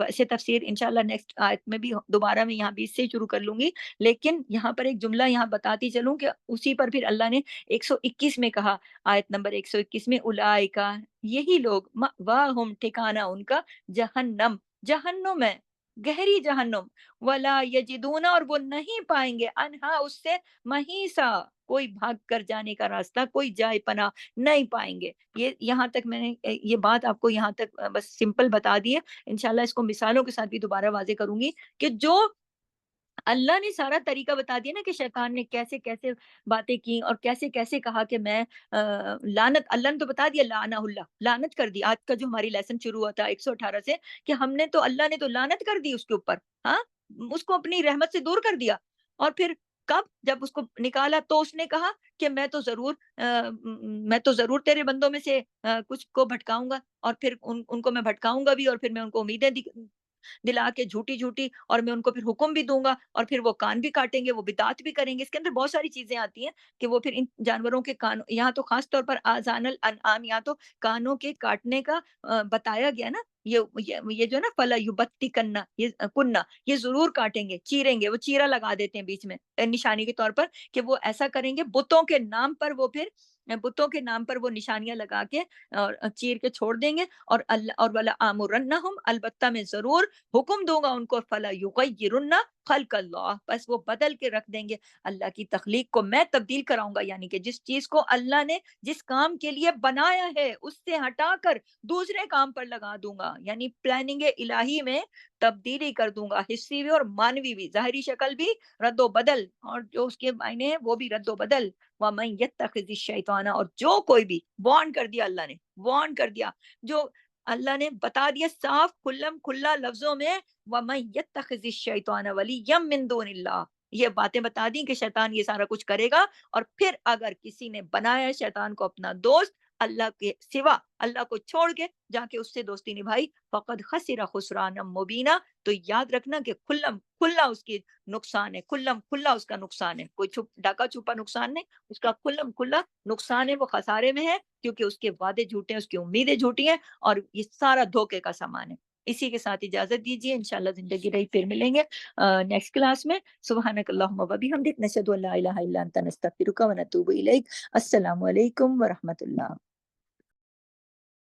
वैसे तफसीर इंशाल्लाह नेक्स्ट आयत में भी दोबारा मैं यहाँ 20 से ही शुरू कर लूँगी। लेकिन यहाँ पर एक जुमला यहाँ बताती चलूँ कि उसी पर फिर अल्लाह ने 121 में कहा, आयत नंबर 121 में, उलाइका, यही लोग, मअवाहुम, ठिकाना उनका, जहन्नम, जहन्नुम है, गहरी जहन्नुम, वला यजिदूना, और वो नहीं पाएँगे, अनहा, उससे, महीसा, कोई भाग कर जाने का रास्ता, कोई जाए पनाह नहीं पाएँगे। ये यहाँ तक मैंने ये बात आपको यहाँ तक बस सिंपल बता दी है। इंशाल्लाह इसको मिसालों के साथ भी दोबारा वाज़ेह करूँगी कि जो अल्लाह ने सारा तरीका बता दिया ना कि शैतान ने कैसे-कैसे बातें की और कैसे-कैसे कहा कि मैं लानत, अल्लाह ने तो बता दिया, लानहुल्लाह, लानत कर दी। आज का जो हमारी लेसन शुरू हुआ था 118 से, कि हमने तो, अल्लाह ने तो लानत कर दी उसके ऊपर, हाँ? उसको अपनी रहमत से दूर कर दिया। और फिर कब? जब उसको निकाला तो उसने कहा कि मैं तो ज़रूर तेरे बंदों में से कुछ को भटकाऊँगा, और फिर उनको मैं भटकाऊँगा भी, और फिर मैं उनको उम्मीदें दिला के झूठी-झूठी, और मैं उनको फिर हुक्म भी दूँगा, और फिर वो कान भी काटेंगे, वो बिदात भी करेंगे। इसके अंदर बहुत सारी चीज़ें आती हैं कि वो फिर इन जानवरों के कान, यहाँ तो ख़ास तौर पर आज़ानल अनआम, यहाँ तो कानों के काटने का बताया गया ना। ये जो है ना, फला युबत्तिकन्ना, ये कुन्ना, ये ज़रूर काटेंगे, चीरेंगे, वो चीरा लगा देते हैं बीच में निशानी के तौर पर, कि वो ऐसा करेंगे बुतों के नाम पर, वो फिर बुतों के नाम पर वो निशानियाँ लगा के और चीर के छोड़ देंगे। और और वला आमुरन्नहुम, अलबत्ता मैं ज़रूर हुक्म दूँगा उनको, फला युगय्यिरुन्ना खल्क़ल्लाह, बस वो बदल के रख देंगे, अल्लाह की तख्लीक को मैं तब्दील कराऊँगा, यानी कि जिस चीज़ को अल्लाह ने जिस काम के लिए बनाया है, उससे हटाकर दूसरे काम पर लगा दूँगा, यानी प्लानिंग इलाही में तब्दीली कर दूँगा, हिस्सी भी और मानवी भी, ज़ाहिरी शक्ल भी रद्दो-बदल, और जो उसके मायने हैं वो भी रद्दो-बदल। वमन यत्तखिज़िश शैताना, और जो कोई भी, वार्न कर दिया अल्लाह ने, वार्न कर दिया, जो अल्लाह ने बता दिया साफ खुल्लम खुल्ला लफ्जों में, वमन यत्तखिज़िश शैतान वलिय्यम मिन दूनिल्लाह, ये बातें बता दी कि शैतान ये सारा कुछ करेगा। और फिर अगर किसी ने बनाया शैतान को अपना दोस्त, अल्लाह के सिवा, अल्लाह को छोड़ के जाके उससे दोस्ती निभाई, फ़क़द खसिरा खुसरानम मुबीना, तो याद रखना कि खुल्लम खुल्ला उसकी नुकसान है, खुल्लम खुल्ला उसका नुकसान है, कोई ढका छुपा नुकसान नहीं, उसका खुल्लम खुल्ला नुकसान है, वो खसारे में है, क्योंकि उसके वादे झूठे हैं, उसकी उम्मीदें झूठी हैं, और ये सारा धोखे का सामान है। इसी के साथ इजाज़त दीजिए, इंशाअल्लाह ज़िंदगी रही फिर मिलेंगे नेक्स्ट क्लास में। सुब्हानकल्लाहुम्मा व बिहम्दिक, नशहदु अल्ला इलाहा इल्ला अंता, नस्तगफिरुका व नतूबु इलैक। अस्सलामु अलैकुम व रहमतुल्लाह।